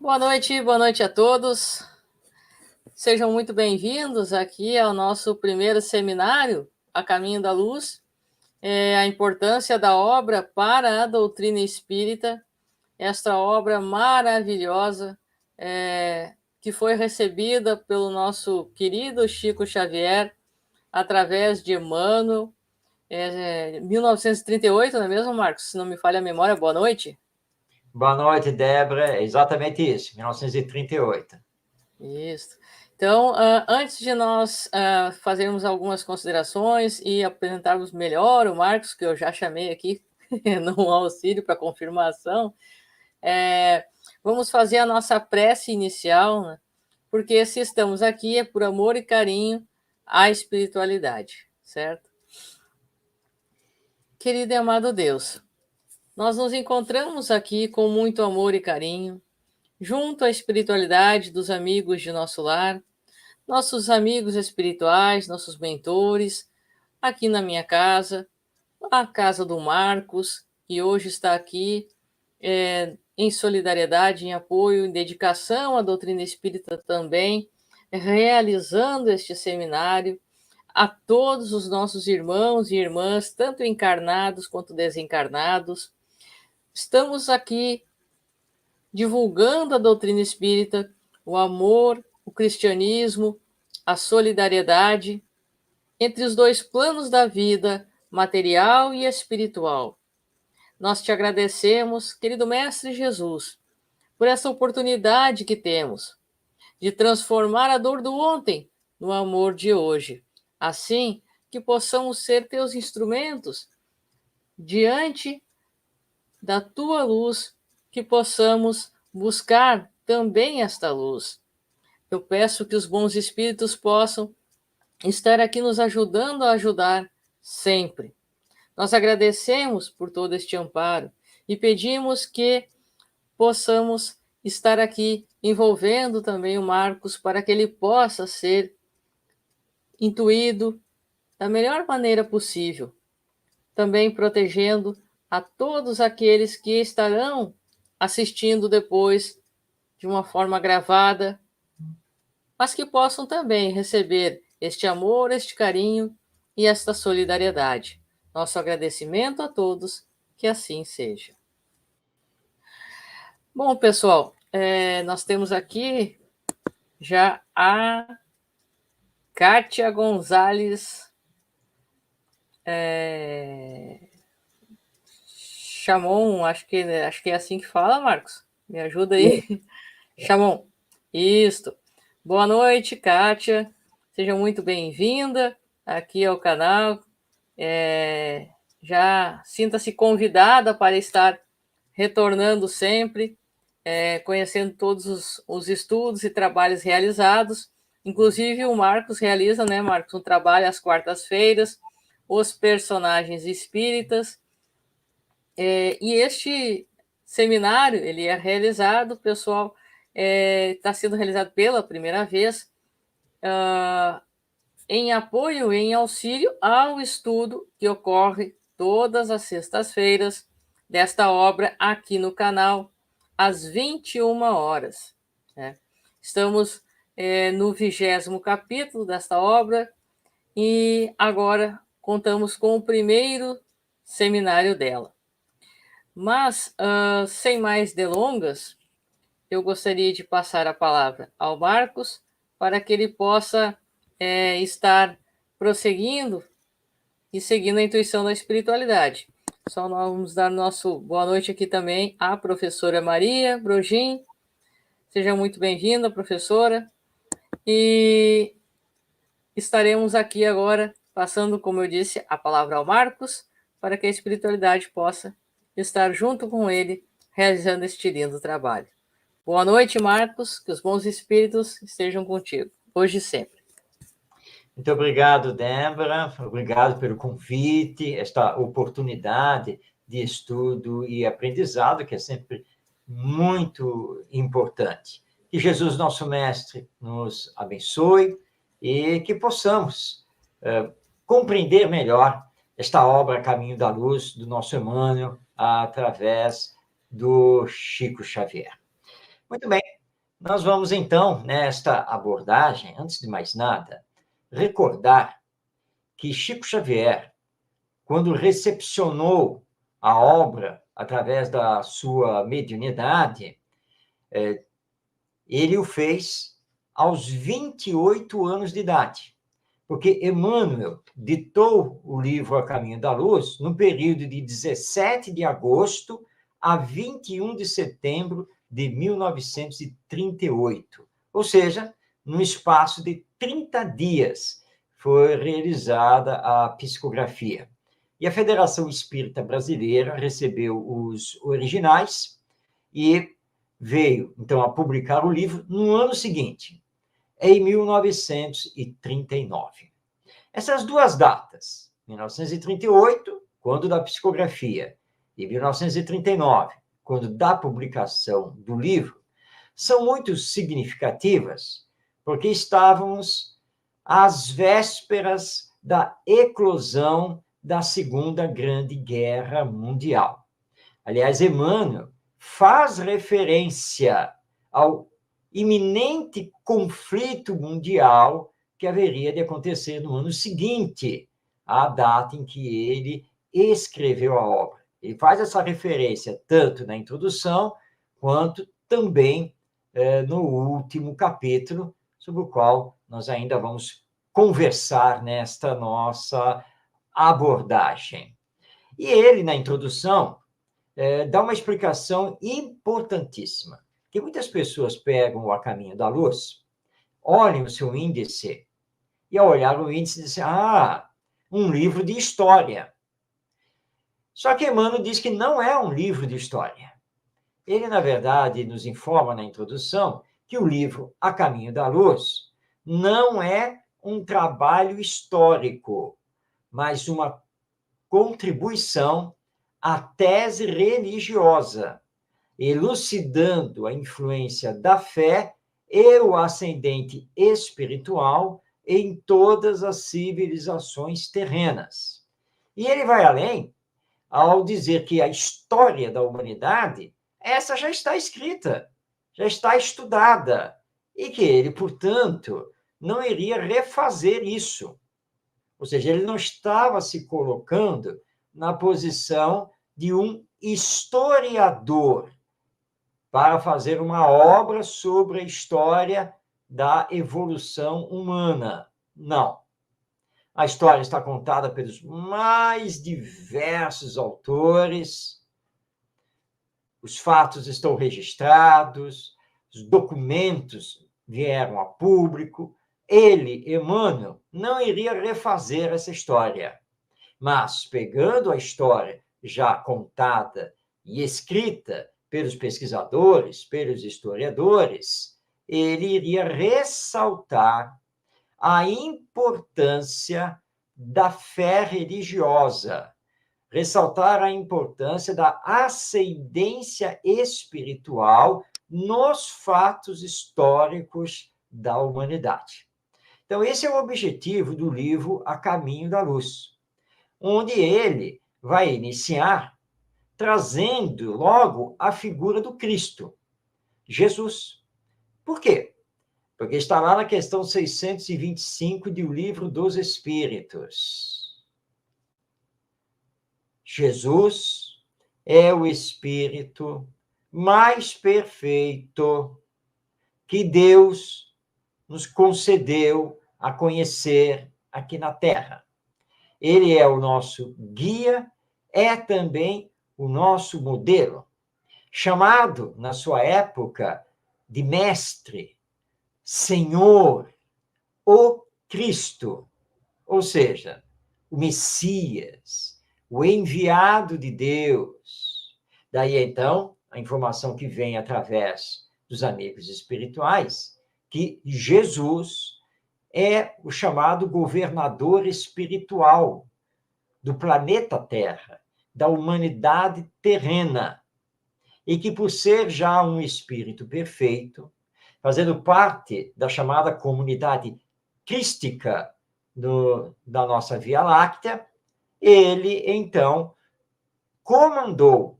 Boa noite a todos. Sejam muito bem-vindos aqui ao nosso primeiro seminário, A Caminho da Luz, a importância da obra para a doutrina espírita, esta obra maravilhosa que foi recebida pelo nosso querido Chico Xavier, através de Emmanuel, 1938, não é mesmo, Marcos? Se não me falha a memória, boa noite. Boa noite, Débora. É exatamente isso, 1938. Isso. Então, antes de nós fazermos algumas considerações e apresentarmos melhor o Marcos, que eu já chamei aqui no auxílio para confirmação, vamos fazer a nossa prece inicial, né? Porque se estamos aqui é por amor e carinho à espiritualidade, certo? Querido e amado Deus, nós nos encontramos aqui com muito amor e carinho, junto à espiritualidade dos amigos de nosso lar, nossos amigos espirituais, nossos mentores, aqui na minha casa, a casa do Marcos, que hoje está aqui em solidariedade, em apoio, em dedicação à doutrina espírita também, realizando este seminário, a todos os nossos irmãos e irmãs, tanto encarnados quanto desencarnados. Estamos aqui divulgando a doutrina espírita, o amor, o cristianismo, a solidariedade entre os dois planos da vida, material e espiritual. Nós te agradecemos, querido Mestre Jesus, por essa oportunidade que temos de transformar a dor do ontem no amor de hoje, assim que possamos ser teus instrumentos diante da tua luz, que possamos buscar também esta luz. Eu peço que os bons espíritos possam estar aqui nos ajudando a ajudar sempre. Nós agradecemos por todo este amparo e pedimos que possamos estar aqui envolvendo também o Marcos para que ele possa ser intuído da melhor maneira possível, também protegendo a todos aqueles que estarão assistindo depois de uma forma gravada, mas que possam também receber este amor, este carinho e esta solidariedade. Nosso agradecimento a todos, que assim seja. Bom, pessoal, nós temos aqui já a Kátia Gonzalez Chamon, acho que é assim que fala, Marcos. Me ajuda aí. Chamon. Isso. Boa noite, Kátia. Seja muito bem-vinda aqui ao canal. Já sinta-se convidada para estar retornando sempre, conhecendo todos os estudos e trabalhos realizados. Inclusive, o Marcos realiza, né, Marcos, um trabalho às quartas-feiras, os personagens espíritas. E este seminário, ele é realizado, pessoal, está sendo realizado pela primeira vez, em apoio, em auxílio ao estudo que ocorre todas as sextas-feiras desta obra aqui no canal, às 21 horas. Né? Estamos no 20º capítulo desta obra e agora contamos com o primeiro seminário dela. Mas, sem mais delongas, eu gostaria de passar a palavra ao Marcos para que ele possa estar prosseguindo e seguindo a intuição da espiritualidade. Só nós vamos dar nosso boa noite aqui também à professora Maria Brogin. Seja muito bem-vinda, professora. E estaremos aqui agora passando, como eu disse, a palavra ao Marcos para que a espiritualidade possa estar junto com ele, realizando este lindo trabalho. Boa noite, Marcos, que os bons espíritos estejam contigo, hoje e sempre. Muito obrigado, Débora. Obrigado pelo convite, esta oportunidade de estudo e aprendizado, que é sempre muito importante. Que Jesus, nosso Mestre, nos abençoe e que possamos compreender melhor esta obra Caminho da Luz, do nosso Emmanuel, através do Chico Xavier. Muito bem. Nós vamos, então, nesta abordagem, antes de mais nada, recordar que Chico Xavier, quando recepcionou a obra através da sua mediunidade, ele o fez aos 28 anos de idade, porque Emmanuel ditou o livro A Caminho da Luz no período de 17 de agosto a 21 de setembro de 1938, ou seja, num espaço de 30 dias foi realizada a psicografia. E a Federação Espírita Brasileira recebeu os originais e veio, então, a publicar o livro no ano seguinte, em 1939. Essas duas datas, 1938, quando da psicografia, e 1939, quando da publicação do livro, são muito significativas, porque estávamos às vésperas da eclosão da Segunda Grande Guerra Mundial. Aliás, Emmanuel faz referência ao iminente conflito mundial que haveria de acontecer no ano seguinte, à data em que ele escreveu a obra. Ele faz essa referência tanto na introdução, quanto também no último capítulo, sobre o qual nós ainda vamos conversar nesta nossa abordagem. E ele, na introdução, dá uma explicação importantíssima, que muitas pessoas pegam o A Caminho da Luz, olham o seu índice, e ao olhar o índice dizem, um livro de história. Só que Emmanuel diz que não é um livro de história. Ele, na verdade, nos informa na introdução que o livro A Caminho da Luz não é um trabalho histórico, mas uma contribuição à tese religiosa, elucidando a influência da fé e o ascendente espiritual em todas as civilizações terrenas. E ele vai além ao dizer que a história da humanidade, essa já está escrita, já está estudada, e que ele, portanto, não iria refazer isso. Ou seja, ele não estava se colocando na posição de um historiador para fazer uma obra sobre a história da evolução humana. Não. A história está contada pelos mais diversos autores, os fatos estão registrados, os documentos vieram a público. Ele, Emmanuel, não iria refazer essa história, mas pegando a história já contada e escrita pelos pesquisadores, pelos historiadores, ele iria ressaltar a importância da fé religiosa, ressaltar a importância da ascendência espiritual nos fatos históricos da humanidade. Então, esse é o objetivo do livro A Caminho da Luz, onde ele vai iniciar trazendo logo a figura do Cristo, Jesus. Por quê? Porque está lá na questão 625 do Livro dos Espíritos. Jesus é o Espírito mais perfeito que Deus nos concedeu a conhecer aqui na Terra. Ele é o nosso guia, é também o nosso modelo, chamado, na sua época, de mestre, Senhor, o Cristo, ou seja, o Messias, o enviado de Deus. Daí, então, a informação que vem através dos amigos espirituais, que Jesus é o chamado governador espiritual do planeta Terra, da humanidade terrena, e que, por ser já um espírito perfeito, fazendo parte da chamada comunidade crística da nossa Via Láctea, ele, então, comandou,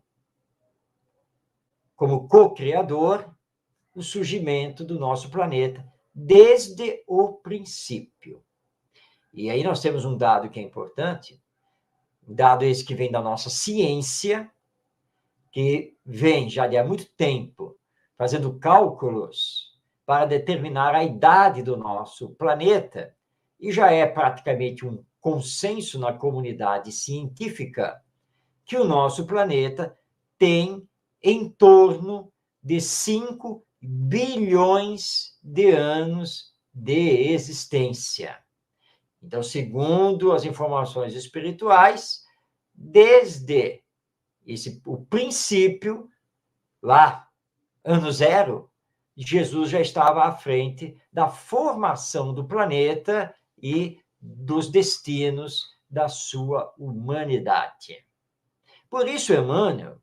como co-criador, o surgimento do nosso planeta desde o princípio. E aí nós temos um dado que é importante, um dado esse que vem da nossa ciência, que vem já de há muito tempo fazendo cálculos para determinar a idade do nosso planeta, e já é praticamente um consenso na comunidade científica que o nosso planeta tem em torno de 5 bilhões de anos de existência. Então, segundo as informações espirituais, desde o princípio, lá, ano zero, Jesus já estava à frente da formação do planeta e dos destinos da sua humanidade. Por isso, Emmanuel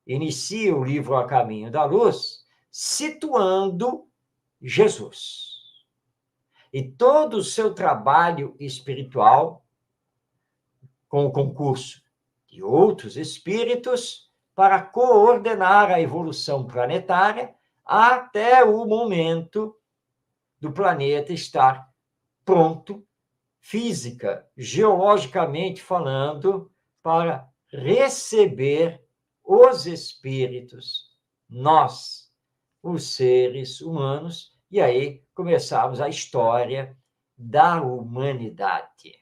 inicia o livro A Caminho da Luz, situando Jesus. E todo o seu trabalho espiritual, com o concurso de outros espíritos, para coordenar a evolução planetária até o momento do planeta estar pronto, física, geologicamente falando, para receber os espíritos, nós, os seres humanos, e aí começamos a história da humanidade.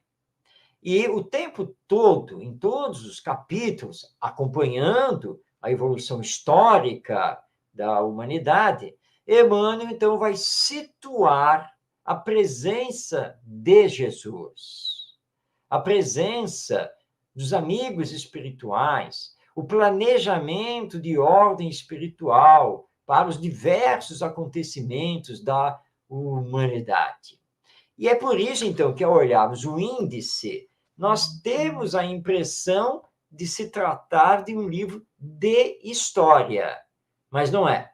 E o tempo todo, em todos os capítulos, acompanhando a evolução histórica da humanidade, Emmanuel, então, vai situar a presença de Jesus, a presença dos amigos espirituais, o planejamento de ordem espiritual para os diversos acontecimentos da humanidade. E é por isso, então, que ao olharmos o índice, nós temos a impressão de se tratar de um livro de história, mas não é.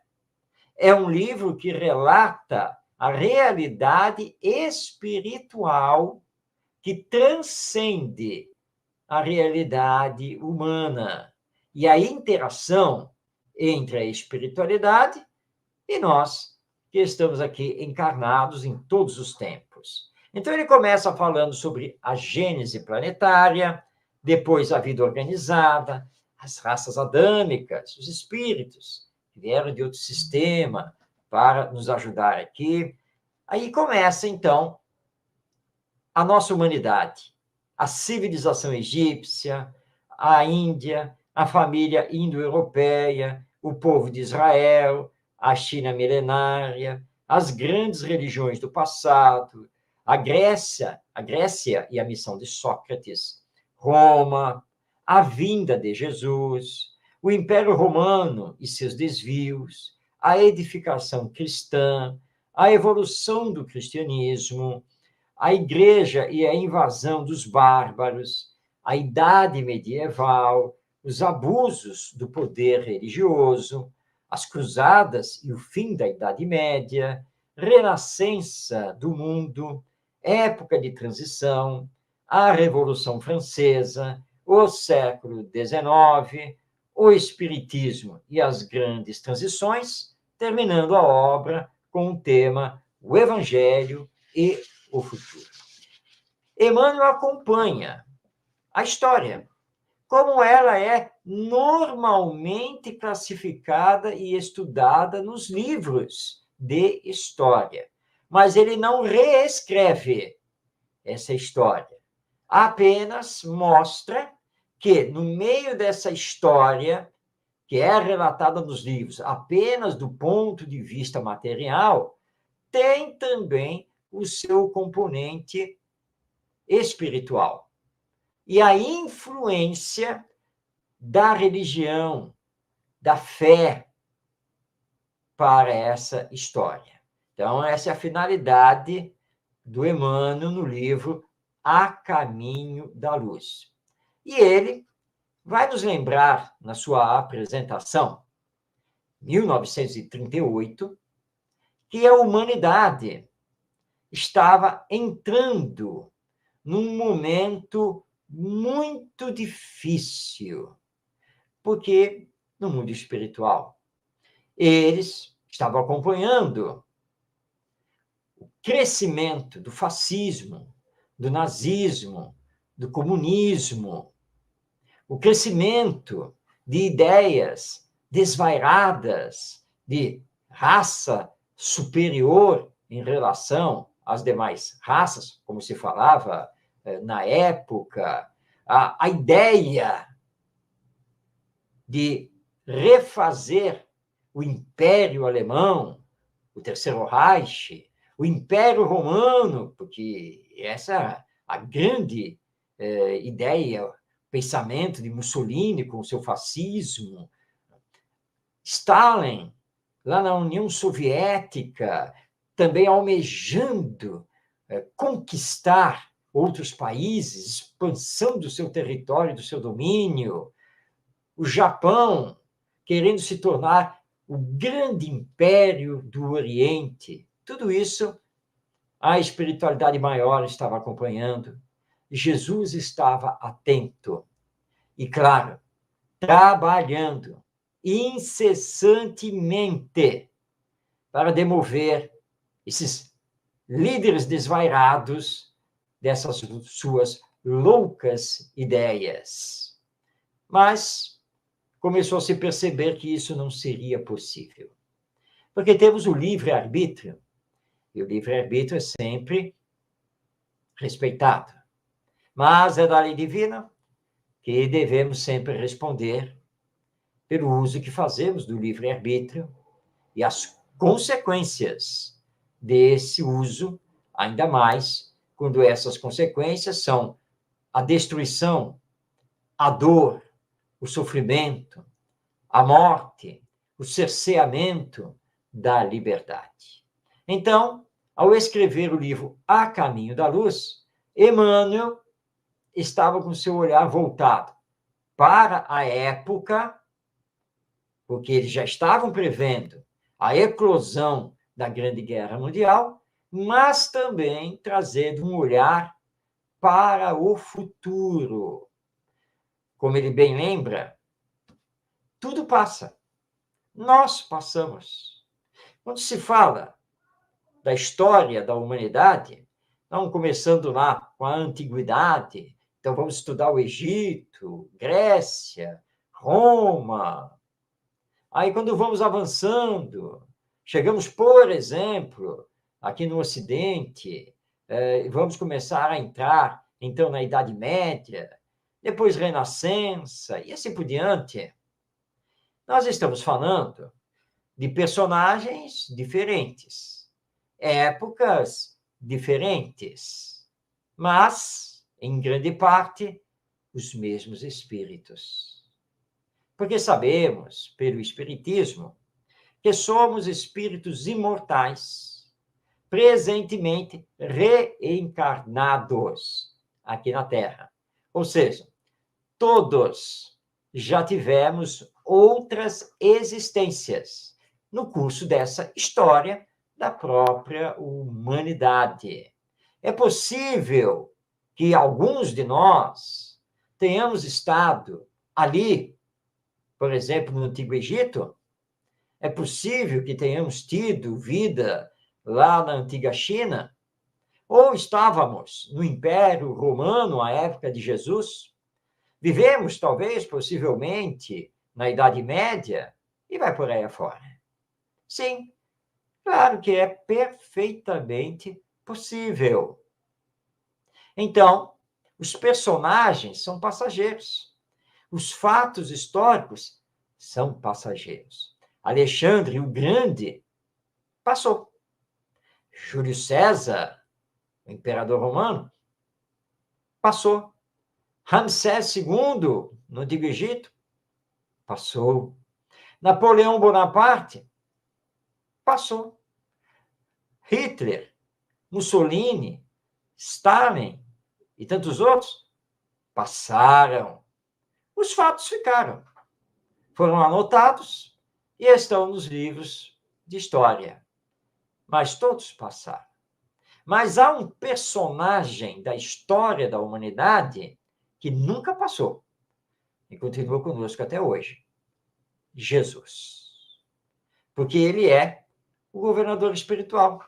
É um livro que relata a realidade espiritual que transcende a realidade humana e a interação entre a espiritualidade e nós, que estamos aqui encarnados em todos os tempos. Então, ele começa falando sobre a gênese planetária, depois a vida organizada, as raças adâmicas, os espíritos que vieram de outro sistema para nos ajudar aqui. Aí começa, então, a nossa humanidade, a civilização egípcia, a Índia, a família indo-europeia, o povo de Israel, a China milenária, as grandes religiões do passado, a Grécia e a missão de Sócrates, Roma, a vinda de Jesus, o Império Romano e seus desvios, a edificação cristã, a evolução do cristianismo, a igreja e a invasão dos bárbaros, a idade medieval, os abusos do poder religioso, as cruzadas e o fim da Idade Média, renascença do mundo, época de transição, a Revolução Francesa, o século XIX, o Espiritismo e as grandes transições, terminando a obra com o tema o Evangelho e o futuro. Emmanuel acompanha a história, como ela é normalmente classificada e estudada nos livros de história. Mas ele não reescreve essa história, apenas mostra que, no meio dessa história, que é relatada nos livros apenas do ponto de vista material, tem também o seu componente espiritual. E a influência da religião, da fé para essa história. Então, essa é a finalidade do Emmanuel no livro A Caminho da Luz. E ele vai nos lembrar, na sua apresentação, 1938, que a humanidade estava entrando num momento muito difícil, porque no mundo espiritual, eles estava acompanhando o crescimento do fascismo, do nazismo, do comunismo, o crescimento de ideias desvairadas de raça superior em relação às demais raças, como se falava na época, a ideia de refazer o Império Alemão, o Terceiro Reich, o Império Romano, porque essa é a grande ideia, pensamento de Mussolini com o seu fascismo. Stalin, lá na União Soviética, também almejando conquistar outros países, expansão do seu território, do seu domínio. O Japão, querendo se tornar o grande império do Oriente. Tudo isso a espiritualidade maior estava acompanhando. Jesus estava atento e, claro, trabalhando incessantemente para demover esses líderes desvairados dessas suas loucas ideias. Mas começou a se perceber que isso não seria possível. Porque temos o livre-arbítrio, e o livre-arbítrio é sempre respeitado. Mas é da lei divina que devemos sempre responder pelo uso que fazemos do livre-arbítrio e as consequências desse uso, ainda mais quando essas consequências são a destruição, a dor, o sofrimento, a morte, o cerceamento da liberdade. Então, ao escrever o livro A Caminho da Luz, Emmanuel estava com seu olhar voltado para a época, porque eles já estavam prevendo a eclosão da Grande Guerra Mundial, mas também trazendo um olhar para o futuro. Como ele bem lembra, tudo passa. Nós passamos. Quando se fala da história da humanidade, vamos começando lá com a antiguidade, então vamos estudar o Egito, Grécia, Roma. Aí, quando vamos avançando, chegamos, por exemplo, aqui no Ocidente, vamos começar a entrar, então, na Idade Média, depois Renascença, e assim por diante. Nós estamos falando de personagens diferentes, épocas diferentes, mas, em grande parte, os mesmos espíritos. Porque sabemos, pelo Espiritismo, que somos espíritos imortais, presentemente reencarnados aqui na Terra. Ou seja, todos já tivemos outras existências no curso dessa história da própria humanidade. É possível que alguns de nós tenhamos estado ali, por exemplo, no Antigo Egito. É possível que tenhamos tido vida lá na antiga China, ou estávamos no Império Romano, à época de Jesus. Vivemos, talvez, possivelmente, na Idade Média, e vai por aí afora. Sim, claro que é perfeitamente possível. Então, os personagens são passageiros. Os fatos históricos são passageiros. Alexandre o Grande passou. Júlio César, o imperador romano, passou. Ramsés II, no Antigo Egito, passou. Napoleão Bonaparte, passou. Hitler, Mussolini, Stalin e tantos outros passaram. Os fatos ficaram. Foram anotados e estão nos livros de história. Mas todos passaram. Mas há um personagem da história da humanidade que nunca passou e continua conosco até hoje. Jesus. Porque ele é o governador espiritual.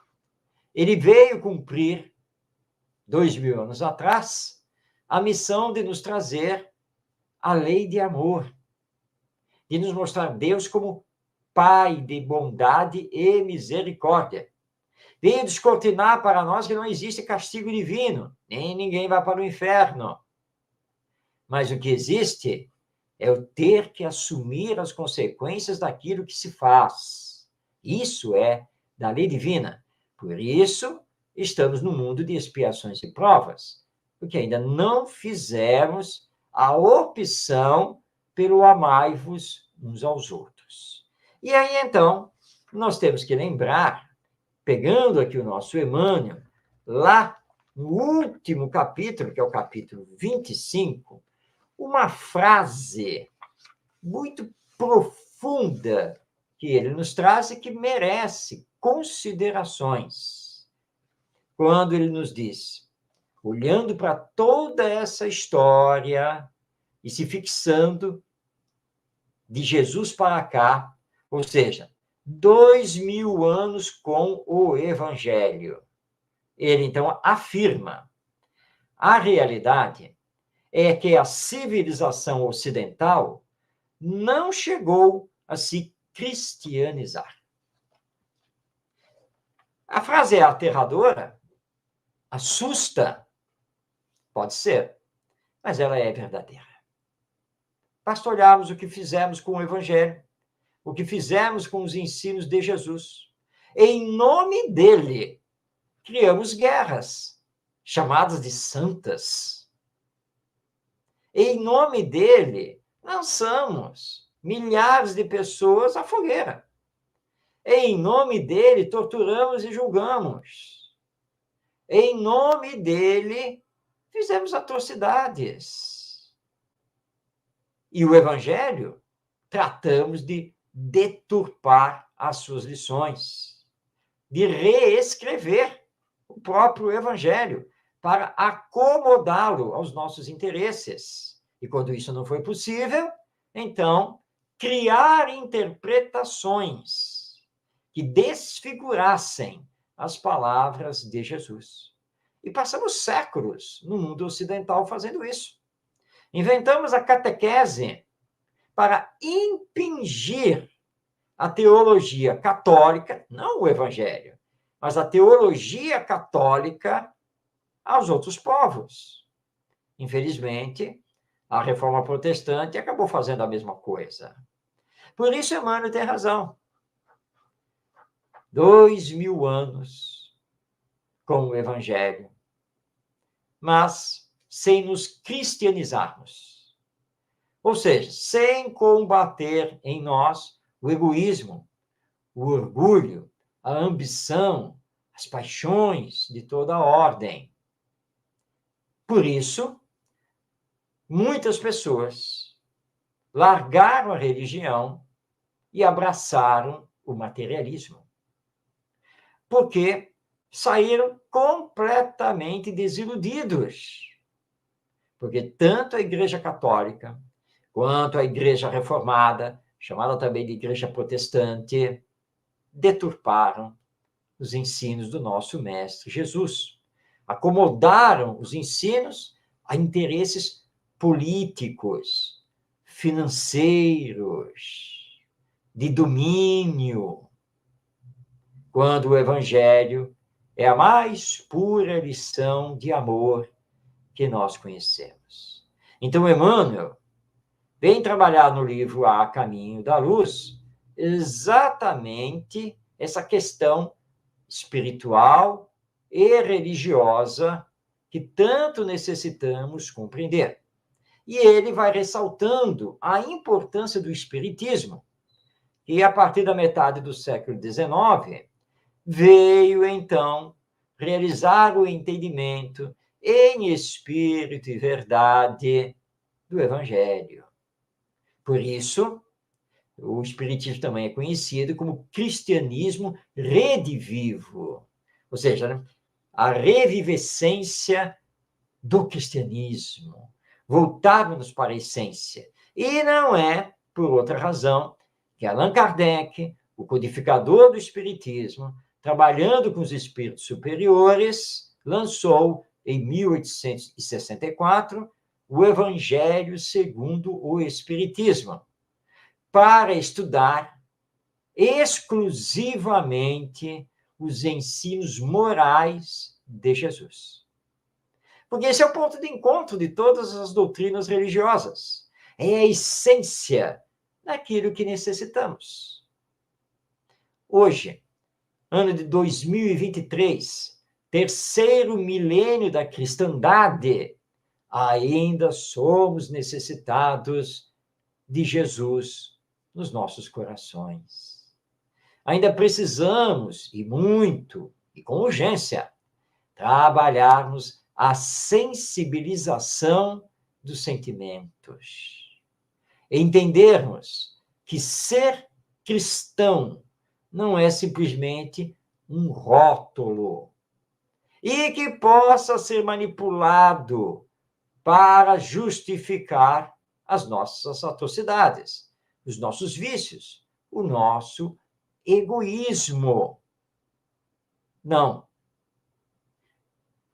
Ele veio cumprir, 2000 anos atrás, a missão de nos trazer a lei de amor, de nos mostrar Deus como Pai de bondade e misericórdia. Veio descortinar para nós que não existe castigo divino, nem ninguém vai para o inferno. Mas o que existe é o ter que assumir as consequências daquilo que se faz. Isso é da lei divina. Por isso, estamos no mundo de expiações e provas, porque ainda não fizemos a opção pelo amai-vos uns aos outros. E aí, então, nós temos que lembrar, pegando aqui o nosso Emmanuel, lá no último capítulo, que é o capítulo 25, uma frase muito profunda que ele nos traz e que merece considerações. Quando ele nos diz, olhando para toda essa história e se fixando de Jesus para cá, ou seja, 2000 anos com o Evangelho. Ele, então, afirma, a realidade é que a civilização ocidental não chegou a se cristianizar. A frase é aterradora, assusta, pode ser, mas ela é verdadeira. Basta olharmos o que fizemos com o Evangelho, o que fizemos com os ensinos de Jesus. Em nome dele, criamos guerras, chamadas de santas. Em nome dele, lançamos milhares de pessoas à fogueira. Em nome dele, torturamos e julgamos. Em nome dele, fizemos atrocidades. E o Evangelho, tratamos de deturpar as suas lições, de reescrever o próprio Evangelho para acomodá-lo aos nossos interesses. E quando isso não foi possível, então, criar interpretações que desfigurassem as palavras de Jesus. E passamos séculos no mundo ocidental fazendo isso. Inventamos a catequese para impingir a teologia católica, não o Evangelho, mas a teologia católica aos outros povos. Infelizmente, a Reforma Protestante acabou fazendo a mesma coisa. Por isso, Emmanuel tem razão. 2000 anos com o Evangelho, mas sem nos cristianizarmos. Ou seja, sem combater em nós o egoísmo, o orgulho, a ambição, as paixões de toda ordem. Por isso, muitas pessoas largaram a religião e abraçaram o materialismo. Porque saíram completamente desiludidos. Porque tanto a Igreja Católica quanto a Igreja Reformada, chamada também de Igreja Protestante, deturparam os ensinos do nosso Mestre Jesus. Acomodaram os ensinos a interesses políticos, financeiros, de domínio, quando o Evangelho é a mais pura lição de amor que nós conhecemos. Então, Emmanuel vem trabalhar no livro A Caminho da Luz exatamente essa questão espiritual e religiosa que tanto necessitamos compreender. E ele vai ressaltando a importância do espiritismo, que a partir da metade do século XIX veio, então, realizar o entendimento em espírito e verdade do Evangelho. Por isso, o espiritismo também é conhecido como cristianismo redivivo, ou seja, a revivescência do cristianismo. Voltarmos para a essência. E não é por outra razão que Allan Kardec, o codificador do Espiritismo, trabalhando com os espíritos superiores, lançou, em 1864, o Evangelho segundo o Espiritismo, para estudar exclusivamente os ensinos morais de Jesus. Porque esse é o ponto de encontro de todas as doutrinas religiosas. É a essência daquilo que necessitamos. Hoje, ano de 2023, terceiro milênio da cristandade, ainda somos necessitados de Jesus nos nossos corações. Ainda precisamos, e muito, e com urgência, trabalharmos a sensibilização dos sentimentos. Entendermos que ser cristão não é simplesmente um rótulo e que possa ser manipulado para justificar as nossas atrocidades, os nossos vícios, o nosso egoísmo. Não.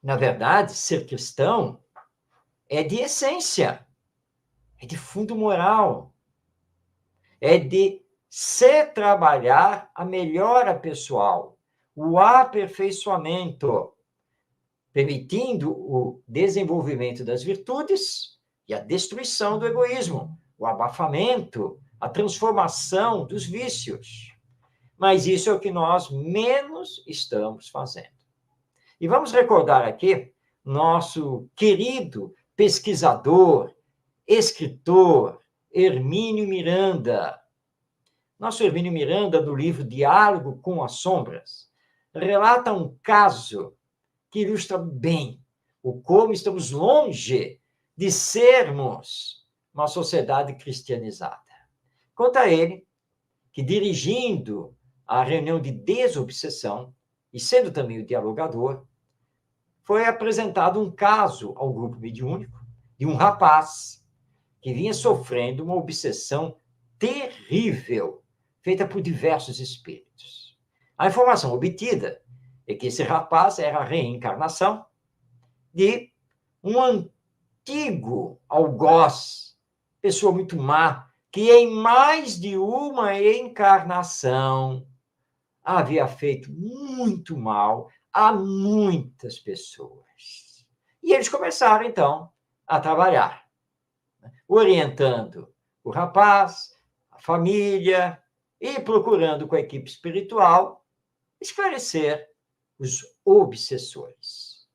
Na verdade, ser cristão é de essência, é de fundo moral, é de se trabalhar a melhora pessoal, o aperfeiçoamento, permitindo o desenvolvimento das virtudes e a destruição do egoísmo, o abafamento, a transformação dos vícios. Mas isso é o que nós menos estamos fazendo. E vamos recordar aqui nosso querido pesquisador, escritor, Hermínio Miranda. Nosso Hermínio Miranda, do livro Diálogo com as Sombras, relata um caso que ilustra bem o como estamos longe de sermos uma sociedade cristianizada. Conta ele que, dirigindo a reunião de desobsessão, e sendo também o dialogador, foi apresentado um caso ao grupo mediúnico de um rapaz que vinha sofrendo uma obsessão terrível, feita por diversos espíritos. A informação obtida é que esse rapaz era a reencarnação de um antigo algoz, pessoa muito má, que em mais de uma encarnação havia feito muito mal a muitas pessoas. E eles começaram, então, a trabalhar, orientando o rapaz, a família, e procurando com a equipe espiritual esclarecer os obsessores.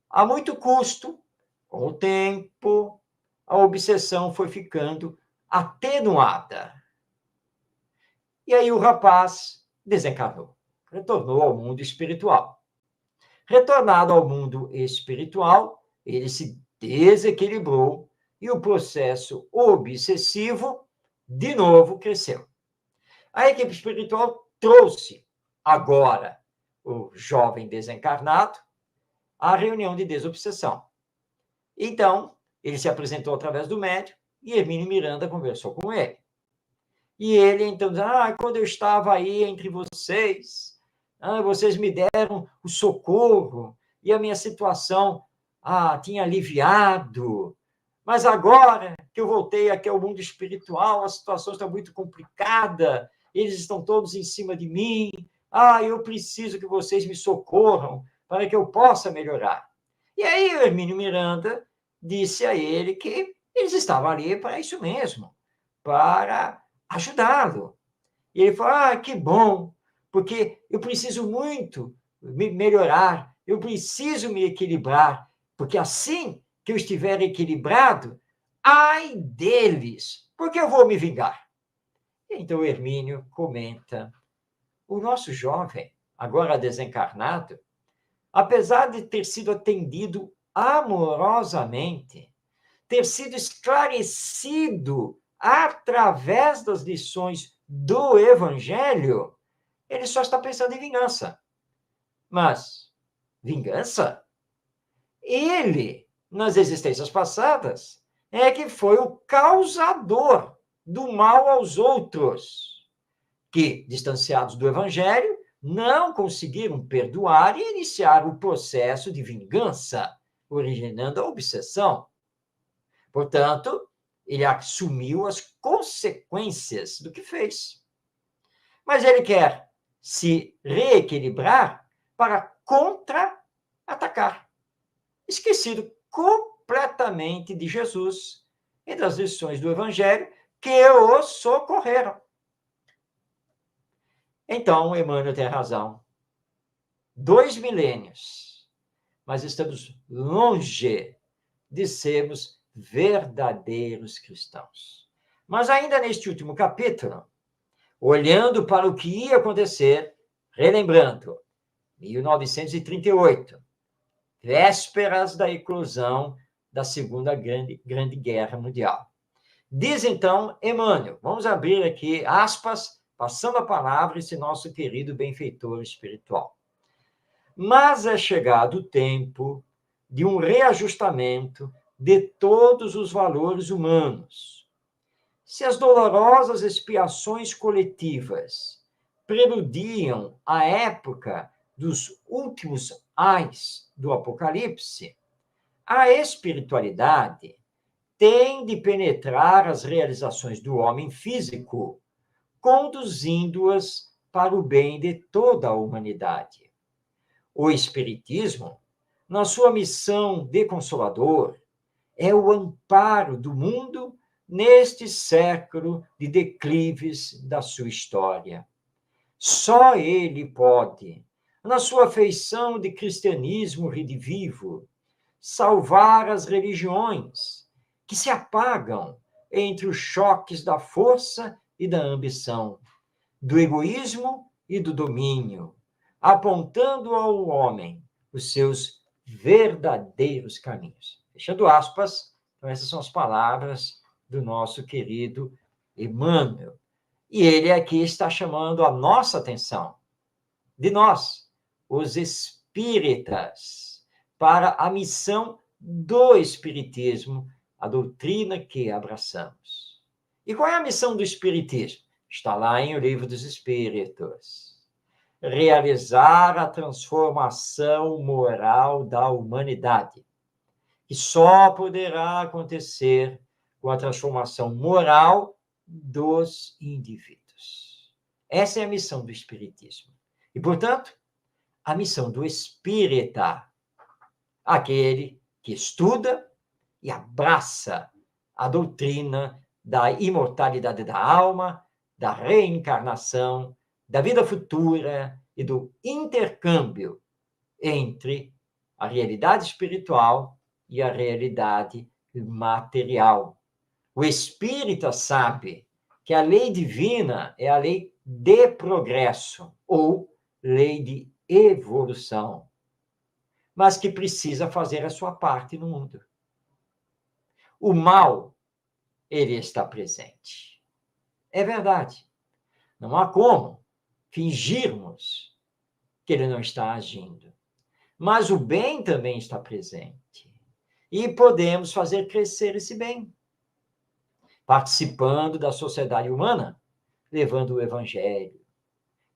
A muito custo, com o tempo, a obsessão foi ficando atenuada. E aí o rapaz desencarnou, retornou ao mundo espiritual. Retornado ao mundo espiritual, ele se desequilibrou e o processo obsessivo, de novo, cresceu. A equipe espiritual trouxe agora o jovem desencarnado à reunião de desobsessão. Então, ele se apresentou através do médium e Hermínio Miranda conversou com ele. E ele, então, diz, quando eu estava aí entre vocês, vocês me deram o socorro e a minha situação tinha aliviado. Mas agora que eu voltei aqui ao mundo espiritual, a situação está muito complicada, eles estão todos em cima de mim. Eu preciso que vocês me socorram para que eu possa melhorar. E aí o Hermínio Miranda disse a ele que eles estavam ali para isso mesmo, para ajudá-lo. E ele falou, que bom, porque eu preciso muito me melhorar, eu preciso me equilibrar, porque assim que eu estiver equilibrado, ai deles, porque eu vou me vingar. Então Hermínio comenta, o nosso jovem, agora desencarnado, apesar de ter sido atendido amorosamente, ter sido esclarecido através das lições do Evangelho, ele só está pensando em vingança. Mas, vingança? Ele, nas existências passadas, é que foi o causador do mal aos outros, que, distanciados do Evangelho, não conseguiram perdoar e iniciaram o processo de vingança, originando a obsessão. Portanto, ele assumiu as consequências do que fez. Mas ele quer se reequilibrar para contra-atacar, esquecido completamente de Jesus e das lições do Evangelho que o socorreram. Então, Emmanuel tem razão. 2 milênios, mas estamos longe de sermos verdadeiros cristãos. Mas ainda neste último capítulo, olhando para o que ia acontecer, relembrando, 1938, vésperas da eclosão da Segunda Grande Guerra Mundial. Diz então Emmanuel, vamos abrir aqui aspas, passando a palavra a esse nosso querido benfeitor espiritual. Mas é chegado o tempo de um reajustamento de todos os valores humanos. Se as dolorosas expiações coletivas preludiam a época dos últimos ais do Apocalipse, a espiritualidade tem de penetrar as realizações do homem físico, conduzindo-as para o bem de toda a humanidade. O Espiritismo, na sua missão de consolador, é o amparo do mundo neste século de declives da sua história. Só ele pode, na sua feição de cristianismo redivivo, salvar as religiões que se apagam entre os choques da força e da ambição, do egoísmo e do domínio, apontando ao homem os seus verdadeiros caminhos. Fechando aspas, então essas são as palavras do nosso querido Emmanuel. E ele aqui está chamando a nossa atenção, de nós, os espíritas, para a missão do Espiritismo, a doutrina que abraçamos. E qual é a missão do Espiritismo? Está lá em O Livro dos Espíritos. Realizar a transformação moral da humanidade, que só poderá acontecer com a transformação moral dos indivíduos. Essa é a missão do Espiritismo. E, portanto, a missão do espírita, aquele que estuda e abraça a doutrina da imortalidade da alma, da reencarnação, da vida futura e do intercâmbio entre a realidade espiritual e a realidade material. O espírita sabe que a lei divina é a lei de progresso ou lei de evolução, mas que precisa fazer a sua parte no mundo. O mal, ele está presente. É verdade. Não há como fingirmos que ele não está agindo. Mas o bem também está presente. E podemos fazer crescer esse bem, participando da sociedade humana, levando o evangelho,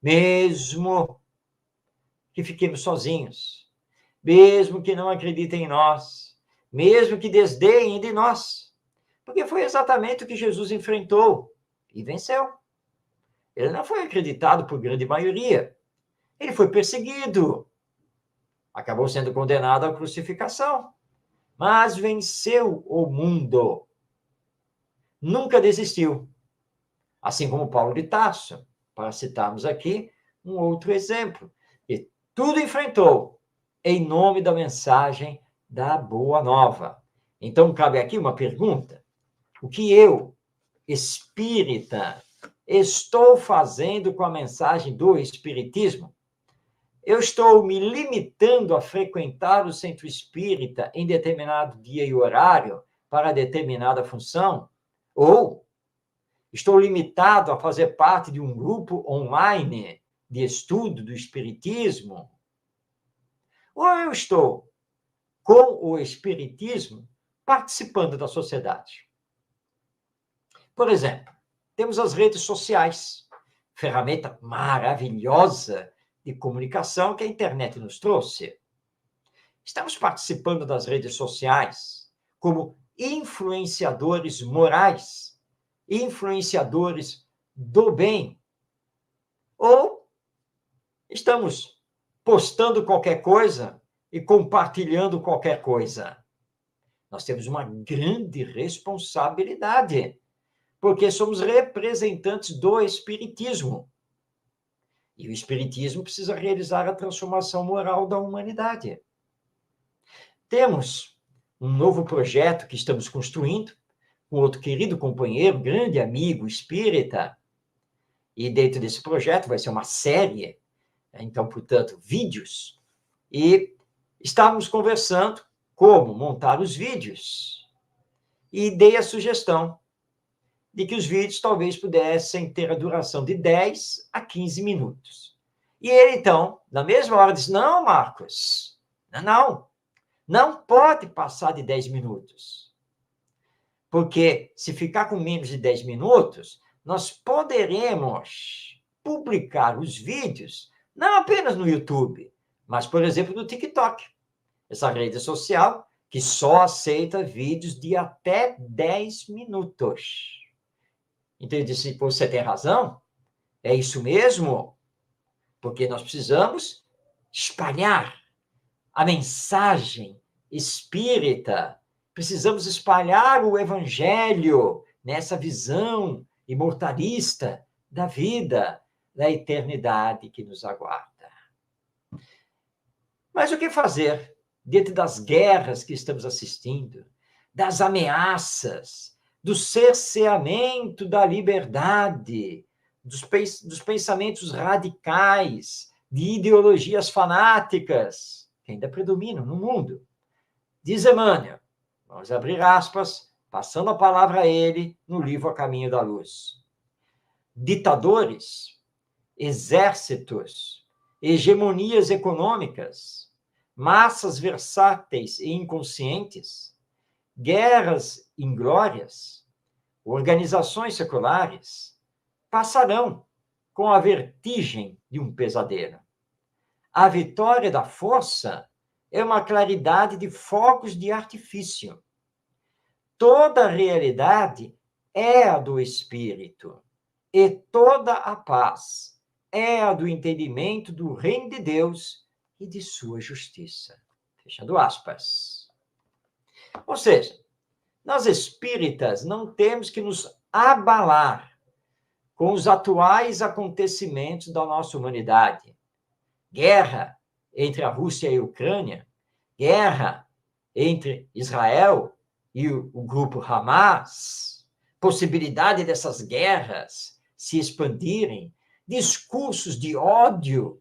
mesmo que fiquemos sozinhos, mesmo que não acreditem em nós, mesmo que desdeiem de nós, porque foi exatamente o que Jesus enfrentou e venceu. Ele não foi acreditado por grande maioria, ele foi perseguido, acabou sendo condenado à crucificação, mas venceu o mundo. Nunca desistiu. Assim como Paulo de Tarso, para citarmos aqui um outro exemplo. E tudo enfrentou em nome da mensagem da Boa Nova. Então, cabe aqui uma pergunta. O que eu, espírita, estou fazendo com a mensagem do Espiritismo? Eu estou me limitando a frequentar o centro espírita em determinado dia e horário para determinada função? Ou estou limitado a fazer parte de um grupo online de estudo do espiritismo? Ou eu estou, com o espiritismo, participando da sociedade? Por exemplo, temos as redes sociais, ferramenta maravilhosa de comunicação que a internet nos trouxe. Estamos participando das redes sociais como influenciadores morais, influenciadores do bem. Ou estamos postando qualquer coisa e compartilhando qualquer coisa. Nós temos uma grande responsabilidade, porque somos representantes do Espiritismo. E o Espiritismo precisa realizar a transformação moral da humanidade. Temos um novo projeto que estamos construindo, com outro querido companheiro, grande amigo espírita, e dentro desse projeto vai ser uma série, então, portanto, vídeos, e estávamos conversando como montar os vídeos, e dei a sugestão de que os vídeos talvez pudessem ter a duração de 10 a 15 minutos. E ele, então, na mesma hora, disse, não, Marcos, não pode passar de 10 minutos. Porque se ficar com menos de 10 minutos, nós poderemos publicar os vídeos, não apenas no YouTube, mas, por exemplo, no TikTok, essa rede social que só aceita vídeos de até 10 minutos. Então, eu disse, você tem razão, é isso mesmo, porque nós precisamos espalhar a mensagem espírita, precisamos espalhar o evangelho nessa visão imortalista da vida, da eternidade que nos aguarda. Mas o que fazer diante das guerras que estamos assistindo, das ameaças, do cerceamento da liberdade, dos pensamentos radicais, de ideologias fanáticas, que ainda predominam no mundo? Diz Emmanuel, vamos abrir aspas, passando a palavra a ele no livro A Caminho da Luz. Ditadores, exércitos, hegemonias econômicas, massas versáteis e inconscientes, guerras inglórias, organizações seculares, passarão com a vertigem de um pesadelo. A vitória da força é uma claridade de fogos de artifício. Toda a realidade é a do espírito, e toda a paz é a do entendimento do reino de Deus e de sua justiça. Fechando aspas. Ou seja, nós espíritas não temos que nos abalar com os atuais acontecimentos da nossa humanidade. Guerra entre a Rússia e a Ucrânia, guerra entre Israel e o grupo Hamas, possibilidade dessas guerras se expandirem, discursos de ódio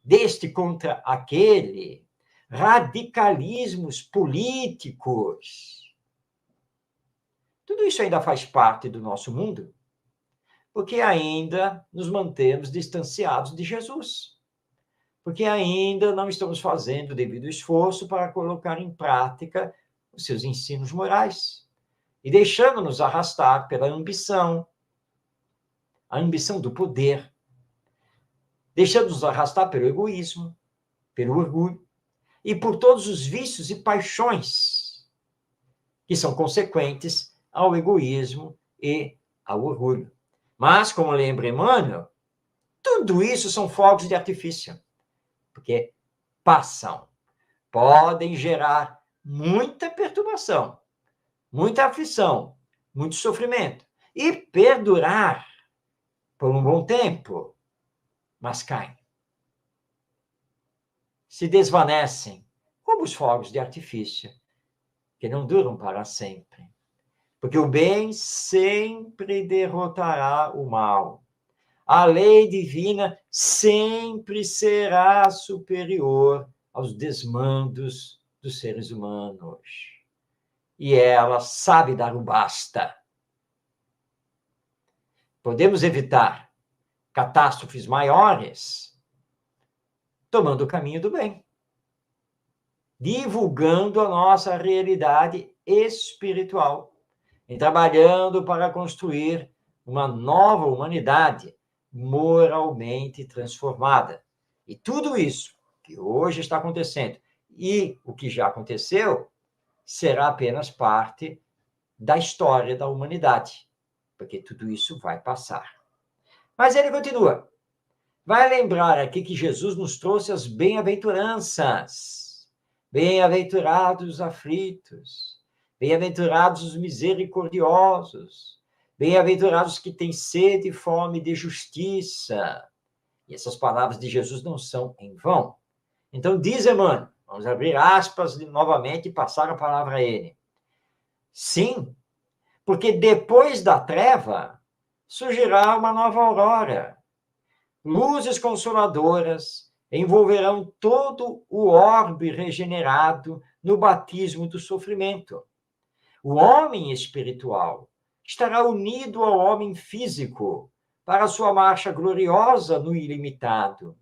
deste contra aquele, radicalismos políticos. Tudo isso ainda faz parte do nosso mundo, porque ainda nos mantemos distanciados de Jesus, porque ainda não estamos fazendo o devido esforço para colocar em prática os seus ensinos morais e deixando-nos arrastar pela ambição, a ambição do poder, deixando-nos arrastar pelo egoísmo, pelo orgulho e por todos os vícios e paixões que são consequentes ao egoísmo e ao orgulho. Mas, como lembra Emmanuel, tudo isso são fogos de artifício, porque passam, podem gerar muita perturbação, muita aflição, muito sofrimento, e perdurar por um bom tempo, mas caem. Se desvanecem, como os fogos de artifício, que não duram para sempre. Porque o bem sempre derrotará o mal. A lei divina sempre será superior aos desmandos dos seres humanos. E ela sabe dar o basta. Podemos evitar catástrofes maiores tomando o caminho do bem, divulgando a nossa realidade espiritual e trabalhando para construir uma nova humanidade moralmente transformada. E tudo isso que hoje está acontecendo e o que já aconteceu será apenas parte da história da humanidade, porque tudo isso vai passar. Mas ele continua. Vai lembrar aqui que Jesus nos trouxe as bem-aventuranças. Bem-aventurados os aflitos, bem-aventurados os misericordiosos, bem-aventurados que têm sede e fome de justiça. E essas palavras de Jesus não são em vão. Então, diz Emmanuel, vamos abrir aspas novamente e passar a palavra a ele. Sim, porque depois da treva surgirá uma nova aurora. Luzes consoladoras envolverão todo o orbe regenerado no batismo do sofrimento. O homem espiritual estará unido ao homem físico para sua marcha gloriosa no ilimitado.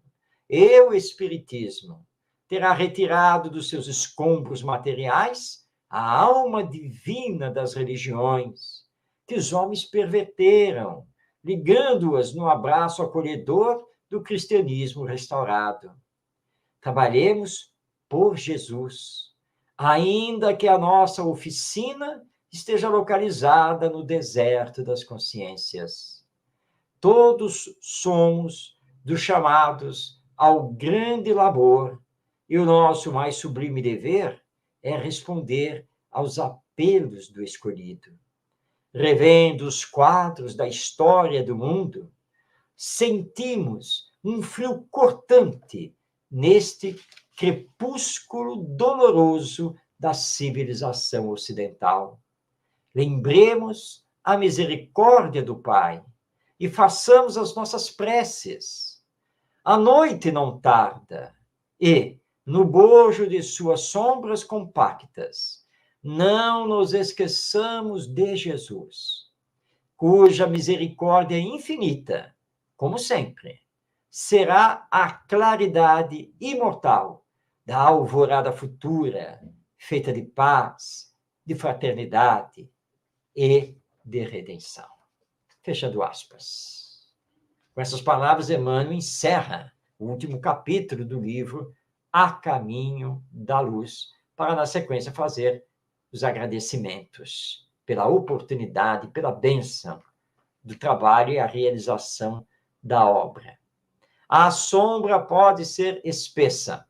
E o Espiritismo terá retirado dos seus escombros materiais a alma divina das religiões, que os homens perverteram, ligando-as no abraço acolhedor do cristianismo restaurado. Trabalhemos por Jesus, ainda que a nossa oficina esteja localizada no deserto das consciências. Todos somos dos chamados ao grande labor, e o nosso mais sublime dever é responder aos apelos do escolhido. Revendo os quadros da história do mundo, sentimos um frio cortante neste crepúsculo doloroso da civilização ocidental. Lembremos a misericórdia do Pai e façamos as nossas preces. A noite não tarda e, no bojo de suas sombras compactas, não nos esqueçamos de Jesus, cuja misericórdia infinita, como sempre, será a claridade imortal da alvorada futura, feita de paz, de fraternidade e de redenção. Fechando aspas. Com essas palavras, Emmanuel encerra o último capítulo do livro A Caminho da Luz, para, na sequência, fazer os agradecimentos pela oportunidade, pela bênção do trabalho e a realização da obra. A sombra pode ser espessa,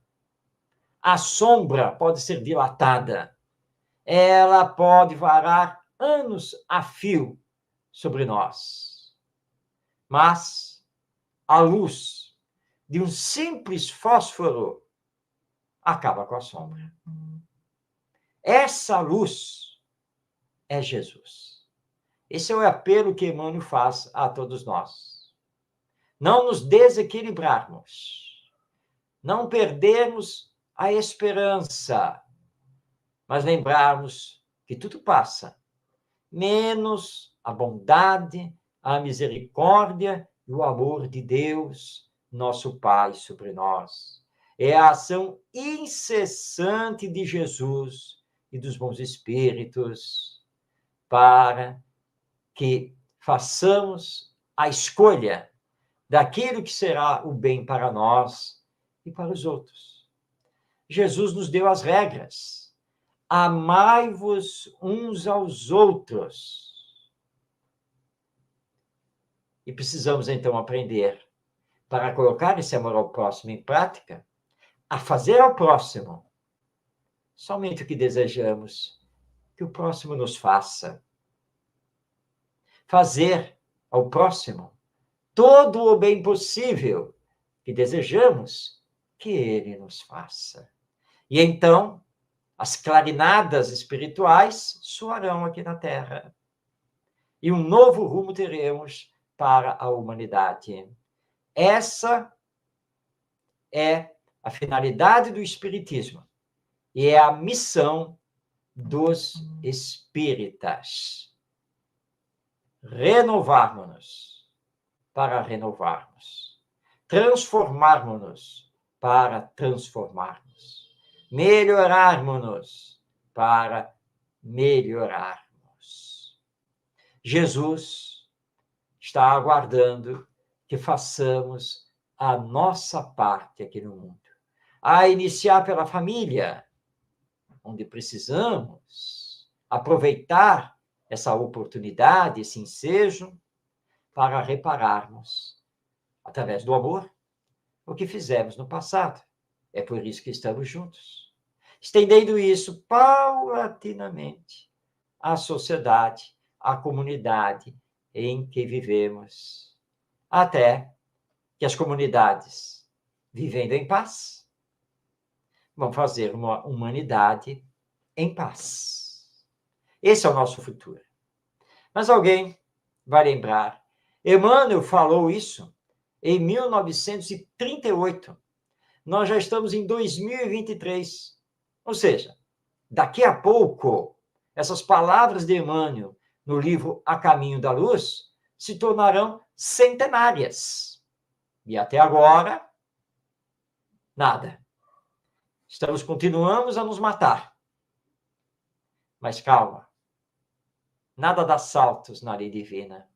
a sombra pode ser dilatada, ela pode varar anos a fio sobre nós. Mas a luz de um simples fósforo acaba com a sombra. Essa luz é Jesus. Esse é o apelo que Emmanuel faz a todos nós. Não nos desequilibrarmos, não perdermos a esperança, mas lembrarmos que tudo passa, menos a bondade, a misericórdia e o amor de Deus, nosso Pai, sobre nós. É a ação incessante de Jesus e dos bons espíritos para que façamos a escolha daquilo que será o bem para nós e para os outros. Jesus nos deu as regras. Amai-vos uns aos outros. E precisamos, então, aprender, para colocar esse amor ao próximo em prática, a fazer ao próximo somente o que desejamos que o próximo nos faça. Fazer ao próximo todo o bem possível que desejamos que ele nos faça. E então, as clarinadas espirituais soarão aqui na Terra. E um novo rumo teremos para a humanidade. Essa é a finalidade do Espiritismo e é a missão dos espíritas. Renovarmos-nos para renovarmos. Transformarmos-nos para transformarmos. Melhorarmos-nos para melhorarmos. Jesus está aguardando que façamos a nossa parte aqui no mundo. A iniciar pela família, onde precisamos aproveitar essa oportunidade, esse ensejo, para repararmos, através do amor, o que fizemos no passado. É por isso que estamos juntos. Estendendo isso paulatinamente à sociedade, à comunidade em que vivemos, até que as comunidades, vivendo em paz, vão fazer uma humanidade em paz. Esse é o nosso futuro. Mas alguém vai lembrar, Emmanuel falou isso em 1938. Nós já estamos em 2023. Ou seja, daqui a pouco, essas palavras de Emmanuel no livro A Caminho da Luz se tornarão centenárias. E até agora, nada. Continuamos a nos matar. Mas calma. Nada dá saltos na lei divina.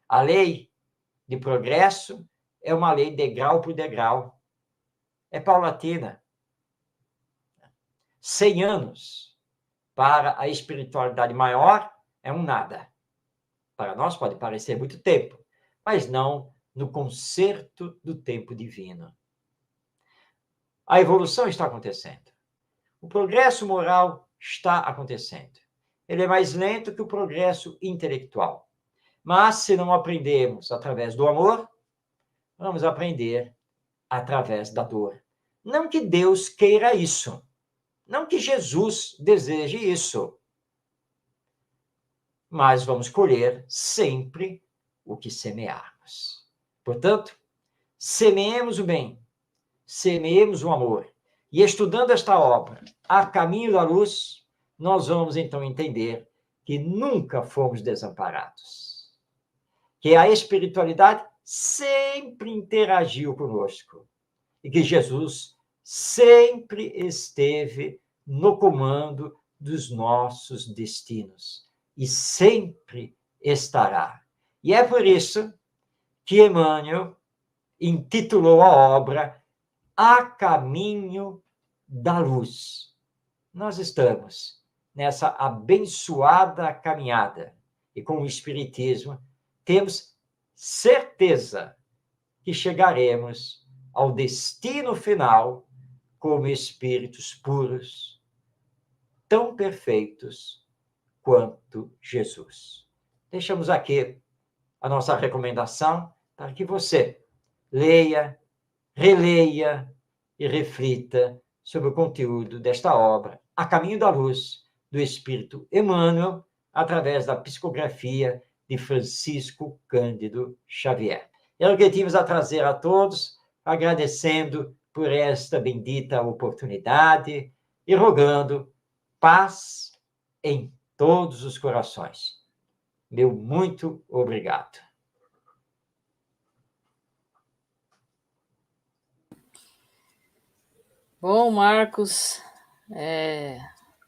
A lei de progresso é uma lei degrau por degrau. É paulatina. 100 anos para a espiritualidade maior é um nada. Para nós pode parecer muito tempo, mas não no concerto do tempo divino. A evolução está acontecendo. O progresso moral está acontecendo. Ele é mais lento que o progresso intelectual. Mas, se não aprendemos através do amor, vamos aprender através da dor. Não que Deus queira isso. Não que Jesus deseje isso. Mas vamos colher sempre o que semearmos. Portanto, semeemos o bem, semeemos o amor. E estudando esta obra, A Caminho da Luz, nós vamos então entender que nunca fomos desamparados. Que a espiritualidade sempre interagiu conosco. E que Jesus sempre esteve no comando dos nossos destinos. E sempre estará. E é por isso que Emmanuel intitulou a obra A Caminho da Luz. Nós estamos nessa abençoada caminhada e com o Espiritismo temos certeza que chegaremos ao destino final como espíritos puros, tão perfeitos quanto Jesus. Deixamos aqui a nossa recomendação para que você leia, releia e reflita sobre o conteúdo desta obra, A Caminho da Luz, do Espírito Emmanuel, através da psicografia de Francisco Cândido Xavier. É o que tínhamos a trazer a todos, agradecendo por esta bendita oportunidade e rogando paz em todos os corações. Meu muito obrigado. Bom, Marcos,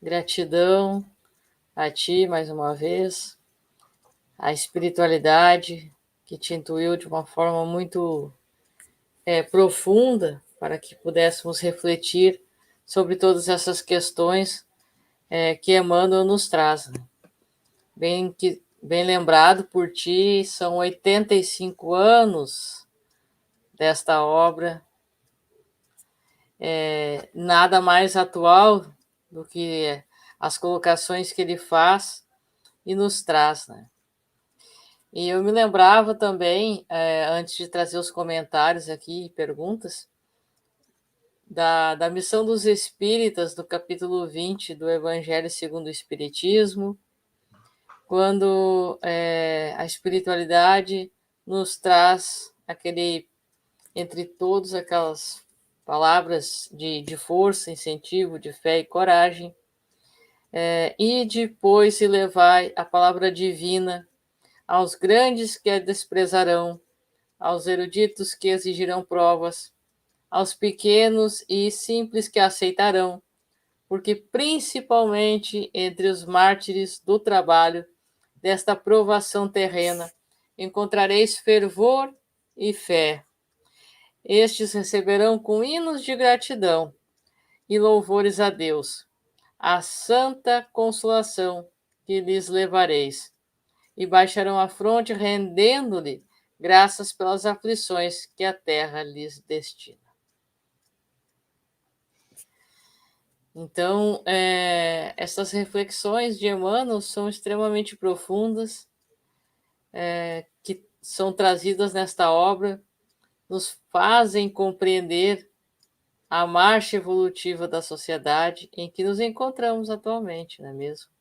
gratidão a ti mais uma vez, a espiritualidade que te intuiu de uma forma muito profunda para que pudéssemos refletir sobre todas essas questões que Emmanuel nos traz. Né? Bem lembrado por ti, são 85 anos desta obra, nada mais atual do que as colocações que ele faz e nos traz. Né? E eu me lembrava também, antes de trazer os comentários aqui e perguntas, da missão dos espíritas, do capítulo 20 do Evangelho segundo o Espiritismo, quando a espiritualidade nos traz entre todos, aquelas palavras de força, incentivo, de fé e coragem, e depois se levai a palavra divina aos grandes que a desprezarão, aos eruditos que exigirão provas, aos pequenos e simples que a aceitarão, porque principalmente entre os mártires do trabalho, desta provação terrena, encontrareis fervor e fé. Estes receberão com hinos de gratidão e louvores a Deus a santa consolação que lhes levareis, e baixarão a fronte, rendendo-lhe graças pelas aflições que a terra lhes destina. Então, essas reflexões de Emmanuel são extremamente profundas, que são trazidas nesta obra, nos fazem compreender a marcha evolutiva da sociedade em que nos encontramos atualmente, não é mesmo?